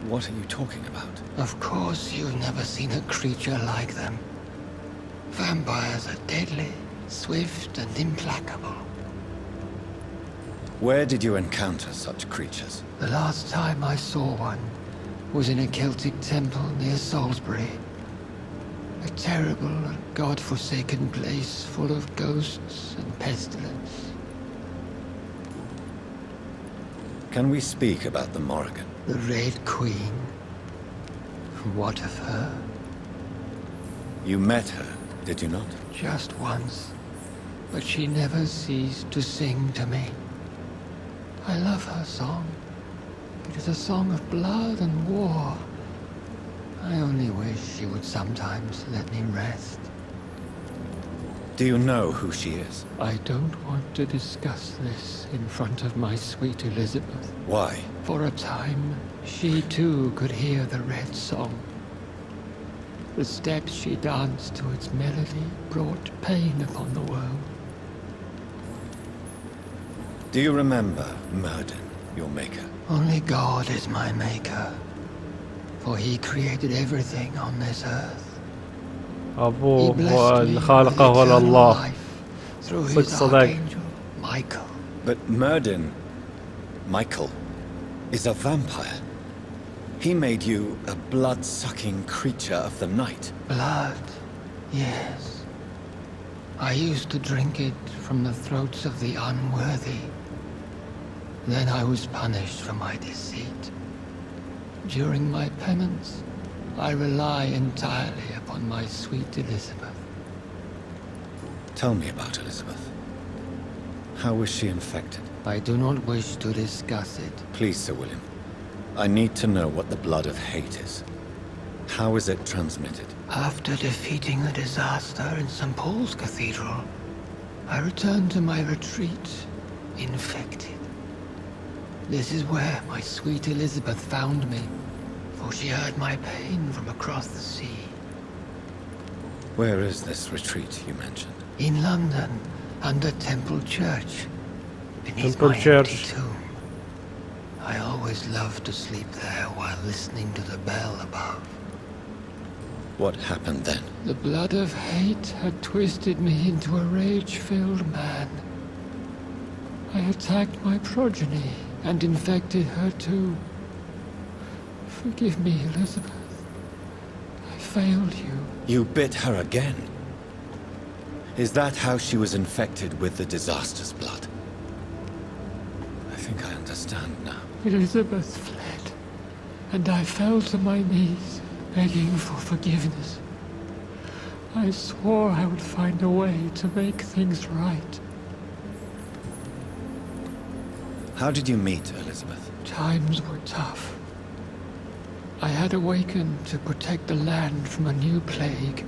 What are you talking about? Of course you've never seen a creature like them. Vampires are deadly, swift and implacable. Where did you encounter such creatures? The last time I saw one was in a Celtic temple near Salisbury. A terrible and god-forsaken place full of ghosts and pestilence. Can we speak about the Morrigan? The Red Queen. What of her? You met her, did you not? Just once. But she never ceased to sing to me. I love her song. It is a song of blood and war, I only wish she would sometimes let me rest. Do you know who she is? I don't want to discuss this in front of my sweet Elizabeth. Why? For a time, she too could hear the Red Song. The steps she danced to its melody brought pain upon the world. Do you remember Murden, your maker? Only God is my maker, for he created everything on this earth. أبوه الخالق هو الله. صدق صدق. Michael. But Murden, Michael, is a vampire. He made you a blood-sucking creature of the night. Blood, yes. I used to drink it from the throats of the unworthy. Then I was punished for my deceit. During my penance, I rely entirely upon my sweet Elizabeth. Tell me about Elizabeth. How was she infected? I do not wish to discuss it. Please, Sir William. I need to know what the blood of hate is. How is it transmitted? After defeating the disaster in St. Paul's Cathedral, I returned to my retreat, infected. This is where my sweet Elizabeth found me, for she heard my pain from across the sea. Where is this retreat you mentioned? In London, under Temple Church, beneath Temple my Church. empty tomb. I always loved to sleep there while listening to the bell above. What happened then? The blood of hate had twisted me into a rage-filled man. I attacked my progeny and infected her too. Forgive me, Elizabeth. I failed you. You bit her again? Is that how she was infected with the disaster's blood? I think I understand now. Elizabeth fled, and I fell to my knees, begging for forgiveness. I swore I would find a way to make things right. How did you meet Elizabeth? Times were tough. I had awakened to protect the land from a new plague.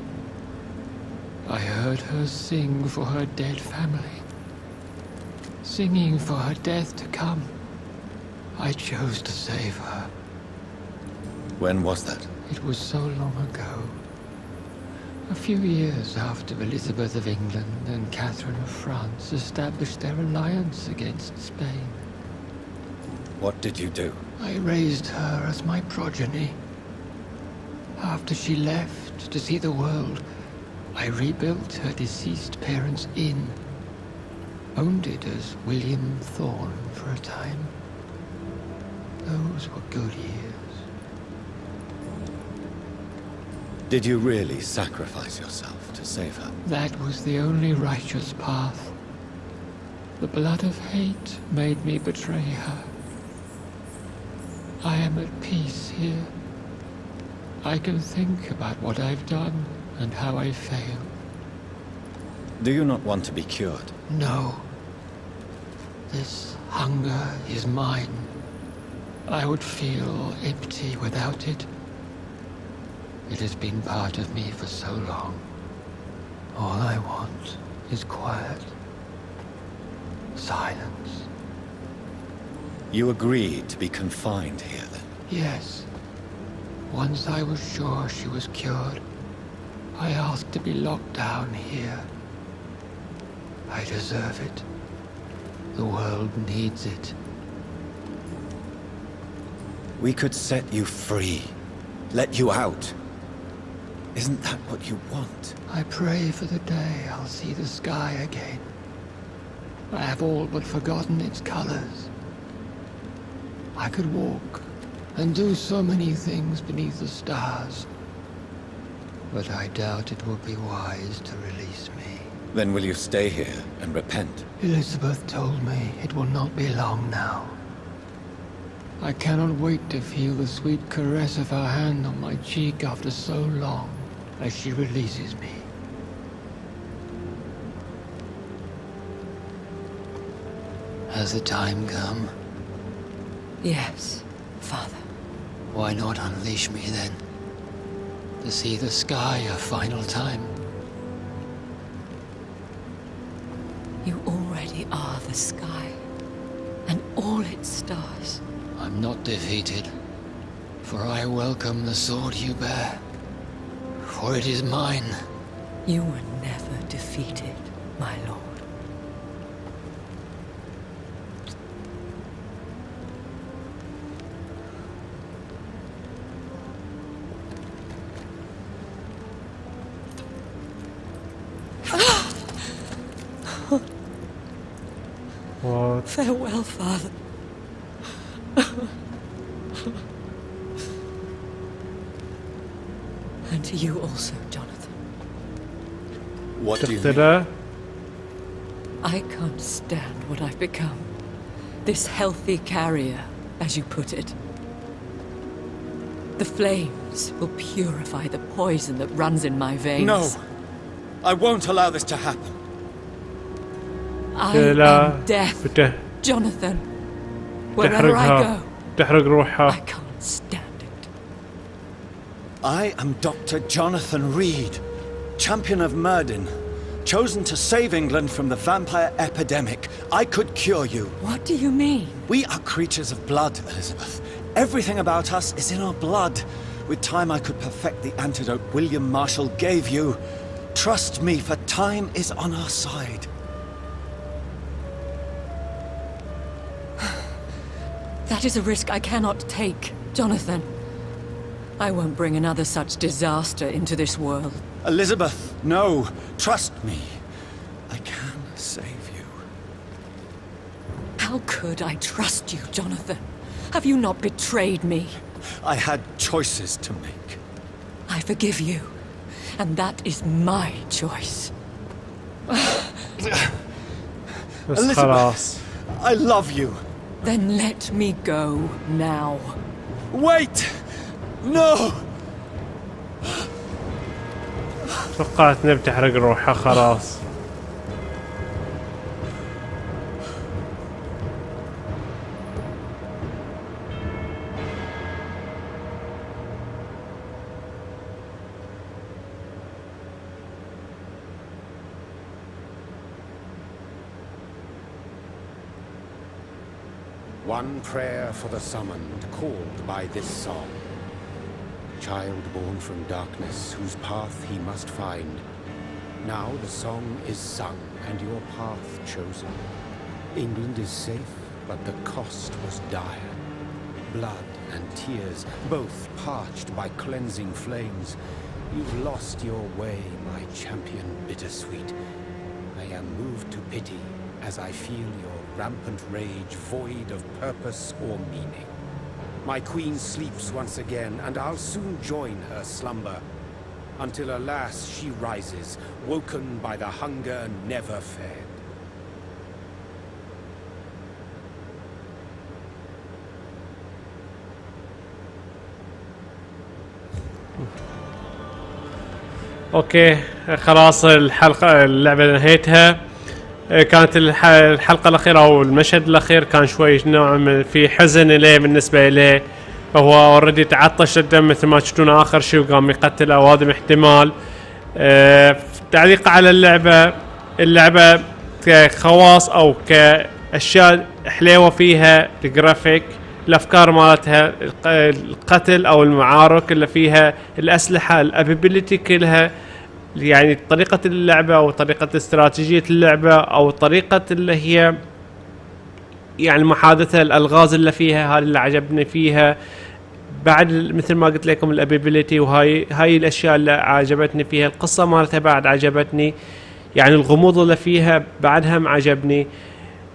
I heard her sing for her dead family. Singing for her death to come. I chose to save her. When was that? It was so long ago. A few years after Elizabeth of England and Catherine of France established their alliance against Spain. What did you do? I raised her as my progeny. After she left to see the world, I rebuilt her deceased parents' inn. Owned it as William Thorne for a time. Those were good years. Did you really sacrifice yourself to save her? That was the only righteous path. The blood of hate made me betray her. I am at peace here. I can think about what I've done and how I failed. Do you not want to be cured? No. This hunger is mine. I would feel empty without it. It has been part of me for so long. All I want is quiet. Silence. You agreed to be confined here then? Yes. Once I was sure she was cured, I asked to be locked down here. I deserve it. The world needs it. We could set you free. Let you out. Isn't that what you want? I pray for the day I'll see the sky again. I have all but forgotten its colors. I could walk and do so many things beneath the stars. But I doubt it will be wise to release me. Then will you stay here and repent? Elizabeth told me it will not be long now. I cannot wait to feel the sweet caress of her hand on my cheek after so long as she releases me. Has the time come? Yes, Father. Why not unleash me then? To see the sky a final time. You already are the sky, and all its stars. I'm not defeated, for I welcome the sword you bear, for it is mine. You were never defeated, my lord. What? Farewell, father. And to you also, Jonathan. What do you mean? تقتله؟ I can't stand what I've become. This healthy carrier, as you put it. The flames will purify the poison that runs in my veins. No! I won't allow this to happen. I am death, Jonathan. Wherever I go, تحرق روحها. I can't stand it. I am Dr. Jonathan Reed, champion of Myrddin, chosen to save England from the vampire epidemic. I could cure you. What do you mean? We are creatures of blood, Elizabeth. Everything about us is in our blood. With time I could perfect the antidote William Marshall gave you. Trust me, for time is on our side. That is a risk I cannot take, Jonathan. I won't bring another such disaster into this world. Elizabeth, no. Trust me. I can save you. How could I trust you, Jonathan? Have you not betrayed me? I had choices to make. I forgive you, and that is my choice. Elizabeth, I love you. Then let me go now. Wait! No! توقعت انها بتحرق روحها خلاص. One prayer for the summoned, called by this song. Child born from darkness, whose path he must find. Now the song is sung, and your path chosen. England is safe, but the cost was dire. Blood and tears, both parched by cleansing flames. You've lost your way, my champion bittersweet. I am moved to pity as I feel your rampant rage void of purpose or meaning. My queen sleeps once again, and I'll soon join her slumber. Until alas, she rises, woken by the hunger never fed. اوكي خلاص اللعبة نهيتها. كانت الحلقة الأخيرة أو المشهد الأخير كان شوي نوع من في حزن إليه بالنسبة إليه. هو اوريدي تعطش الدم مثل ما تشوفون آخر شيء وقام يقتل أوادم احتمال. تعليق على اللعبة كخواص أو كأشياء حليوة فيها، الجرافيك، الأفكار مالتها، القتل أو المعارك اللي فيها، الأسلحة، الابيبيليتي كلها، يعني طريقة اللعبة أو طريقة استراتيجية اللعبة أو طريقة اللي هي يعني محادثة الألغاز اللي فيها، هذه اللي عجبني فيها. بعد مثل ما قلت لكم الابيبيليتي، وهاي الأشياء اللي عجبتني فيها. القصة مالتها بعد عجبتني، يعني الغموض اللي فيها بعدها عجبني.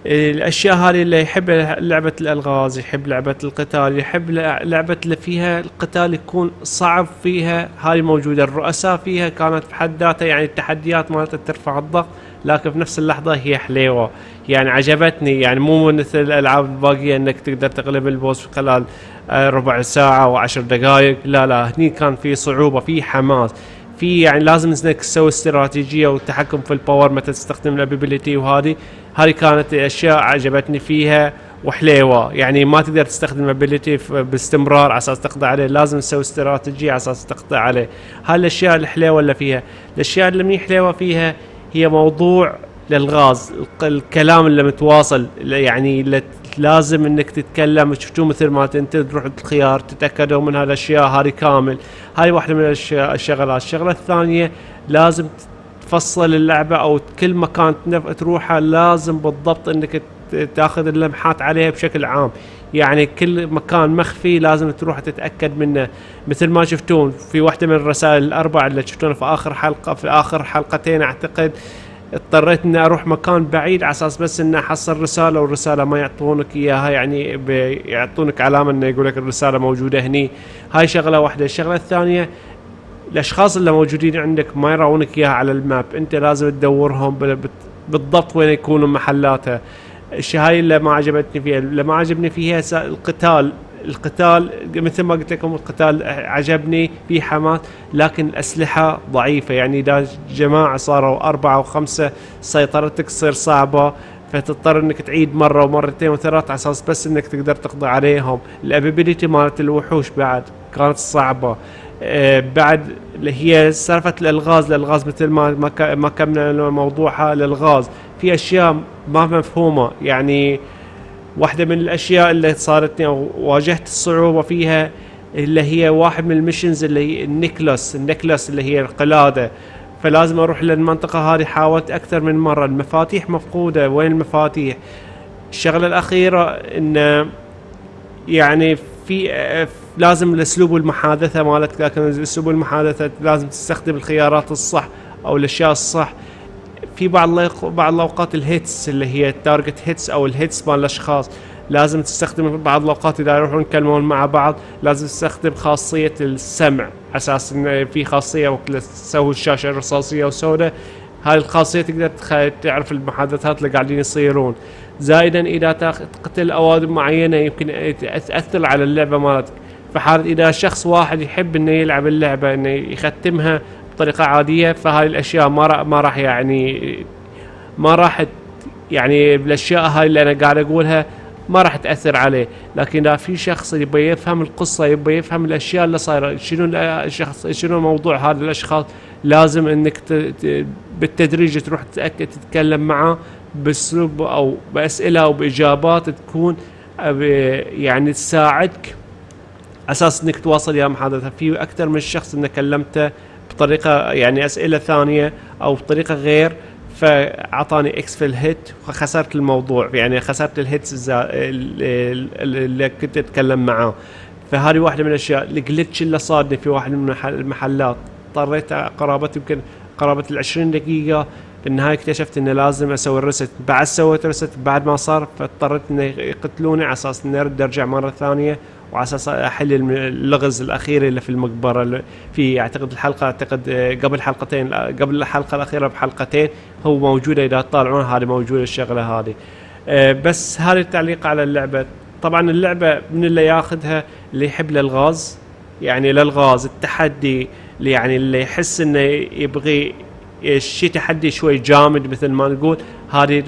الأشياء هذه اللي يحب لعبة الألغاز، يحب لعبة القتال، يحب لعبة اللي فيها القتال يكون صعب فيها، هاي موجودة. الرؤساء فيها كانت بحد ذاتها يعني التحديات مالتها ترفع الضغط، لكن في نفس اللحظة هي حليوة، يعني عجبتني. يعني مو مثل الألعاب الباقية انك تقدر تغلب البوس في خلال ربع ساعة و10 دقائق. لا هني كان في صعوبة، في حماس، في يعني لازم انك تسوي استراتيجية والتحكم في الباور متى تستخدم الابيبيليتي. وهذه كانت اشياء عجبتني فيها. وحليوه، يعني ما تقدر تستخدم ابيليتي باستمرار على اساس تقضي عليه، لازم تسوي استراتيجيه على اساس تقضي عليه. هاي الاشياء الحليوه اللي فيها. الاشياء اللي مني حليوه فيها هي موضوع للغاز، الكلام اللي متواصل، يعني لازم انك تتكلم تشوفوا مثل ما انت تروح الخيار تتاكدوا من هالاشياء هذه كامل. هاي واحده من الشغلات. الشغله الثانيه لازم تفصل اللعبه او كل مكان تروحها لازم بالضبط انك تاخذ اللمحات عليها بشكل عام، يعني كل مكان مخفي لازم تروح تتاكد منه. مثل ما شفتون في واحده من الرسائل الاربع اللي شفتونها في اخر حلقه، في اخر حلقتين اعتقد، اضطريت اني اروح مكان بعيد على اساس بس اني احصل رساله، والرساله ما يعطونك اياها، يعني يعطونك علامه انه يقول لك الرساله موجوده هني. هاي شغله واحده. الشغله الثانيه الاشخاص اللي موجودين عندك ما يراونك اياها على الماب، انت لازم تدورهم بالضبط وين يكونوا محلاتها. الشيء هاي اللي ما عجبتني فيها. اللي ما عجبني فيها القتال مثل ما قلت لكم، القتال عجبني في حماس، لكن الأسلحة ضعيفة، يعني إذا جماعة صاروا 4 و5 سيطرتك تصير صعبة، فتضطر انك تعيد مرة ومرتين وثلاث على اساس بس انك تقدر تقضي عليهم. الابيليتي مالت الوحوش بعد كانت صعبة. بعد اللي هي سالفة الالغاز مثل ما كملنا موضوعها الالغاز، في اشياء ما مفهومة. يعني واحدة من الاشياء اللي صارتني او واجهت الصعوبة فيها اللي هي واحد من الميشنز اللي هي النكلس اللي هي القلادة، فلازم اروح للمنطقة هذه. حاولت اكثر من مرة، المفاتيح مفقودة، وين المفاتيح؟ الشغلة الاخيرة ان يعني في لازم الاسلوب المحادثة مالتك، لكن اسلوب المحادثة لازم تستخدم الخيارات الصح او الاشياء الصح. في بعض الاوقات الهيتس اللي هي التارجت هيتس او الهيتس مال الاشخاص لازم تستخدم بعض الاوقات اذا يروحون يتكلمون مع بعض، لازم تستخدم خاصية السمع، اساس ان في خاصية وقت تسوي الشاشة الرصاصية وسوداء، هاي الخاصية تقدر تعرف المحادثات اللي قاعدين يصيرون. زائدا اذا تقتل اوادم معينة يمكن تأثر على اللعبة مالتك. فحال اذا شخص واحد يحب انه يلعب اللعبة انه يختمها بطريقة عادية، فهاي الاشياء ما راح يعني بالاشياء هاي اللي انا قاعد اقولها ما راح تأثر عليه. لكن اذا في شخص يبي يفهم القصة، يبي يفهم الاشياء اللي صايرة، شنو موضوع هذا الاشخاص، لازم انك بالتدريج تروح تتكلم معه باسلوب او باسئلة او باجابات تكون يعني تساعدك اساس انك تواصل يا محادثة. في اكثر من شخص انك كلمته بطريقة يعني اسئلة ثانية او بطريقة غير، فاعطاني اكس في الهيت وخسرت الموضوع، يعني خسرت الهيتس اللي كنت اتكلم معاه. فهذه واحدة من الاشياء. الجلتش اللي صادني في واحد من المحلات، اضطريت يمكن قرابة 20 دقيقة، بالنهاية اكتشفت انه لازم اسوي الريست. بعد سويت ريست بعد ما صار، فاضطريت انه يقتلوني على اساس اني ارد ارجع مرة ثانية، وعلى اساس احل اللغز الاخير اللي في المقبرة اللي في اعتقد قبل حلقتين، قبل الحلقة الاخيرة بحلقتين هو موجودة. اذا تطالعون هذه موجودة الشغلة هذه. بس هذا التعليق على اللعبة. طبعا اللعبة من اللي ياخذها اللي يحب الالغاز، يعني الالغاز التحدي، يعني اللي يحس انه يبغي الشيء تحدي شوي جامد مثل ما نقول، هذه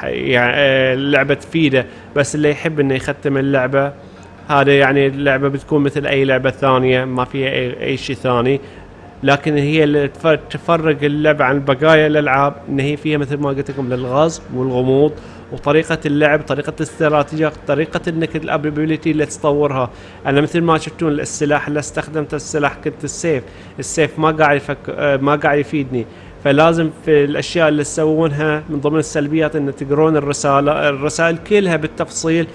يعني اللعبة تفيده. بس اللي يحب انه يختم اللعبة، هذا يعني اللعبة بتكون مثل اي لعبة ثانية، ما فيها اي شيء ثاني. لكن هي اللي تفرق اللعبة عن بقايا الالعاب ان هي فيها مثل ما قلت لكم الالغاز والغموض، وطريقة اللعب، طريقة الاستراتيجية، طريقة انك الابيليتي اللي تطورها. انا مثل ما شفتون السلاح اللي استخدمته، السلاح كنت السيف ما قاعد يفيدني. فلازم في الاشياء اللي تسوونها من ضمن السلبيات ان تقرون الرسائل كلها بالتفصيل.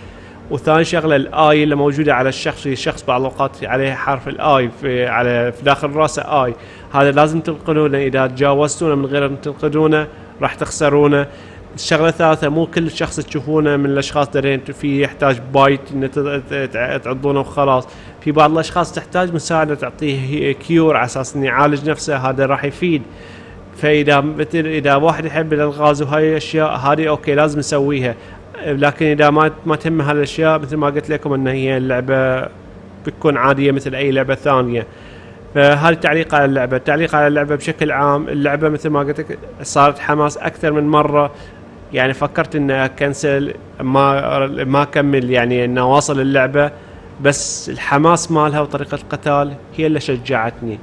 وثاني شغله الاي اللي موجوده على الشخص بعض الاوقات عليه حرف الاي في داخل راسه اي، هذا لازم تنقلونه. اذا تجاوزتونه من غير ان تنقلونه راح تخسرونه. الشغله الثالثه، مو كل شخص تشوفونه من الاشخاص درين في يحتاج بايت ان تعضونه وخلاص. في بعض الاشخاص تحتاج مساعده، تعطيه كيور على اساس انه يعالج نفسه، هذا راح يفيد. فاذا واحد يحب الالغاز وهاي الاشياء هذه اوكي لازم نسويها. لكن اذا ما تهم هالاشياء مثل ما قلت لكم ان هي اللعبه بتكون عاديه مثل اي لعبه ثانيه. فهذا التعليق على اللعبه. التعليق على اللعبه بشكل عام، اللعبه مثل ما قلت لك صارت حماس اكثر من مره. يعني فكرت ان اكنسل ما اكمل يعني ان اواصل اللعبة، بس الحماس مالها وطريقة القتال هي اللي شجعتني.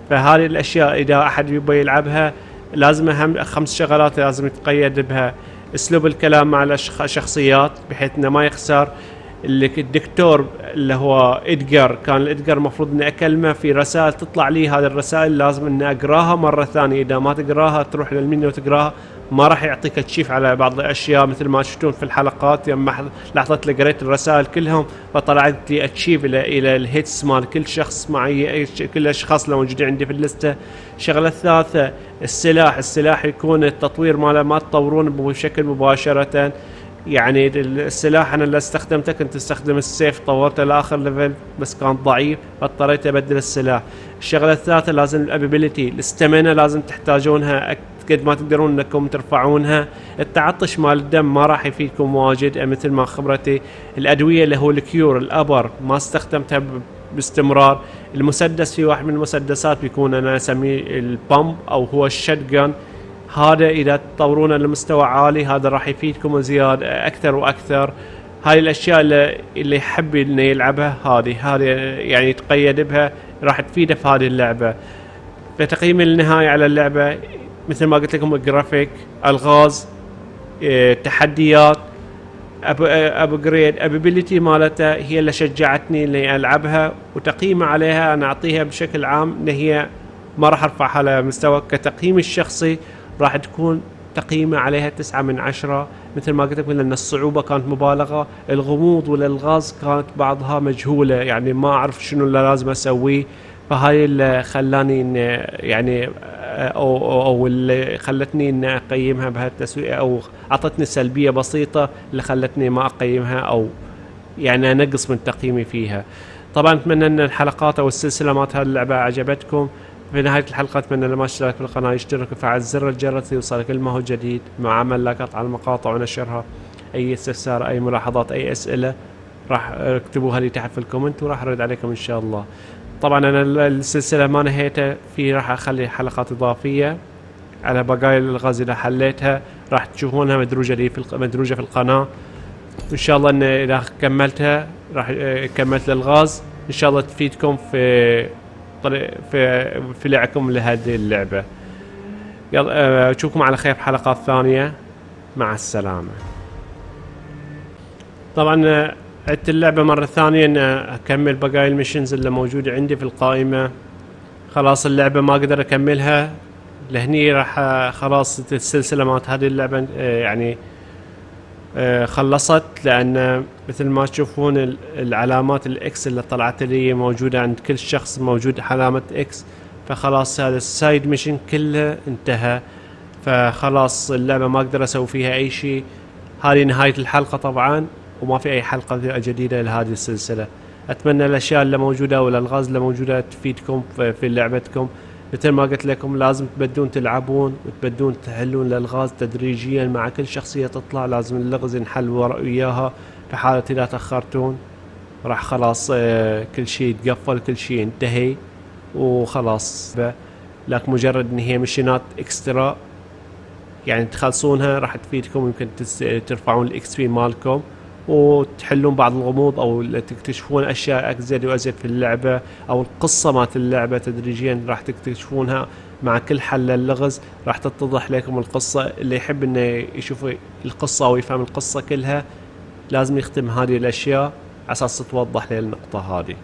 فهذه الاشياء اذا احد يبي يلعبها لازم اهم 5 شغلات لازم يتقيد بها. اسلوب الكلام مع الشخصيات بحيث انه ما يخسر. الدكتور اللي هو ايدكر، كان الايدكر المفروض اني اكلمه في رسائل تطلع لي، هذه الرسائل لازم اني اقراها مرة ثانية، اذا ما تقراها تروح للمنيو وتقراها ما راح يعطيك تشيف على بعض الاشياء مثل ما تشوفون في الحلقات. يوم لحظة اللي قريت الرسائل كلهم فطلعت لي اتشيف الى الهيتس مال كل شخص معي، كل الاشخاص اللي موجودين عندي في الليسته. الشغله الثالثه السلاح يكون التطوير ماله ما تطورون بشكل مباشره. يعني السلاح انا اللي استخدمته كنت استخدم السيف، طورته لاخر ليفل بس كان ضعيف فاضطريت ابدل السلاح. الشغله الثالثه لازم الابيليتي، الاستامينا لازم تحتاجونها قد ما تقدرون انكم ترفعونها. التعطش مال الدم ما راح يفيدكم واجد مثل ما خبرتي. الادويه اللي هو الكيور الابر ما استخدمتها باستمرار. المسدس في واحد من المسدسات بيكون انا اسميه البامب او هو الشتجن، هذا اذا تطورونه لمستوى عالي هذا راح يفيدكم زياده اكثر واكثر. هاي الاشياء اللي يحب انه يلعبها هذه يعني يتقيد بها راح تفيده في هذه اللعبه. فتقييم النهائي على اللعبه مثل ما قلت لكم الجرافيك، الغاز، تحديات، ابجريد، ابيليتي مالتها هي اللي شجعتني اني العبها. وتقييمي عليها انا اعطيها بشكل عام ان هي ما راح ارفعها على مستوى كتقييمي الشخصي، راح تكون تقييمي عليها 9 من 10. مثل ما قلت لكم لان الصعوبه كانت مبالغه، الغموض والالغاز كانت بعضها مجهوله، يعني ما اعرف شنو اللي لازم اسويه. فهاي اللي خلاني ان يعني او اللي خلتني ان اقيمها بهالتسويق، او اعطتني سلبيه بسيطه اللي خلتني ما اقيمها او يعني انقص من تقييمي فيها. طبعا اتمنى ان الحلقات او السلسله مالت هذه اللعبه عجبتكم. في نهايه الحلقه اتمنى اللي ما اشترك في القناه يشترك ويفعل زر الجرس ليوصل كل ما هو جديد، مع عمل لايكات على المقاطع ونشرها. اي استفسار، اي ملاحظات، اي اسئله راح اكتبوها لي تحت في الكومنت وراح ارد عليكم ان شاء الله. طبعا انا السلسله ما نهيتها، في راح اخلي حلقات اضافيه على بقايا الالغاز اذا حليتها راح تشوفونها مدروجه لي مدروجه في القناه. ان شاء الله ان اذا كملتها راح كملت الالغاز ان شاء الله تفيدكم في لعبكم لهذه اللعبه. يلا اشوفكم على خير في حلقات ثانيه، مع السلامه. طبعا عدت اللعبة مرة ثانية ان اكمل بقايا الميشنز اللي موجودة عندي في القائمة. خلاص اللعبة ما اقدر اكملها لهني، راح خلاص السلسلة مالت هذه اللعبة يعني خلصت، لان مثل ما تشوفون العلامات الاكس اللي طلعت لي موجودة عند كل شخص، موجود علامة اكس. فخلاص هذا السايد ميشن كله انتهى، فخلاص اللعبة ما اقدر اسوي فيها اي شيء. هذه نهاية الحلقة طبعا، وما في اي حلقة جديدة لهذه السلسلة. اتمنى الاشياء اللي موجودة والالغاز اللي موجودة تفيدكم في لعبتكم. مثل ما قلت لكم لازم تبدون تلعبون وتبدون تحلون الالغاز تدريجيا مع كل شخصية تطلع، لازم اللغز ينحل وياها. في حالة اذا تأخرتون راح خلاص كل شيء يتقفل، كل شيء ينتهي وخلاص. لكن مجرد ان هي مشينات اكسترا يعني تخلصونها راح تفيدكم، يمكن ترفعون الاكس بي مالكم وتحلون بعض الغموض او تكتشفون اشياء ازيد وازيد في اللعبه، او القصه مالت اللعبه تدريجيا راح تكتشفونها. مع كل حل اللغز راح تتضح لكم القصه. اللي يحب انه يشوف القصه او يفهم القصه كلها لازم يختم هذه الاشياء على اساس توضح له النقطه هذه.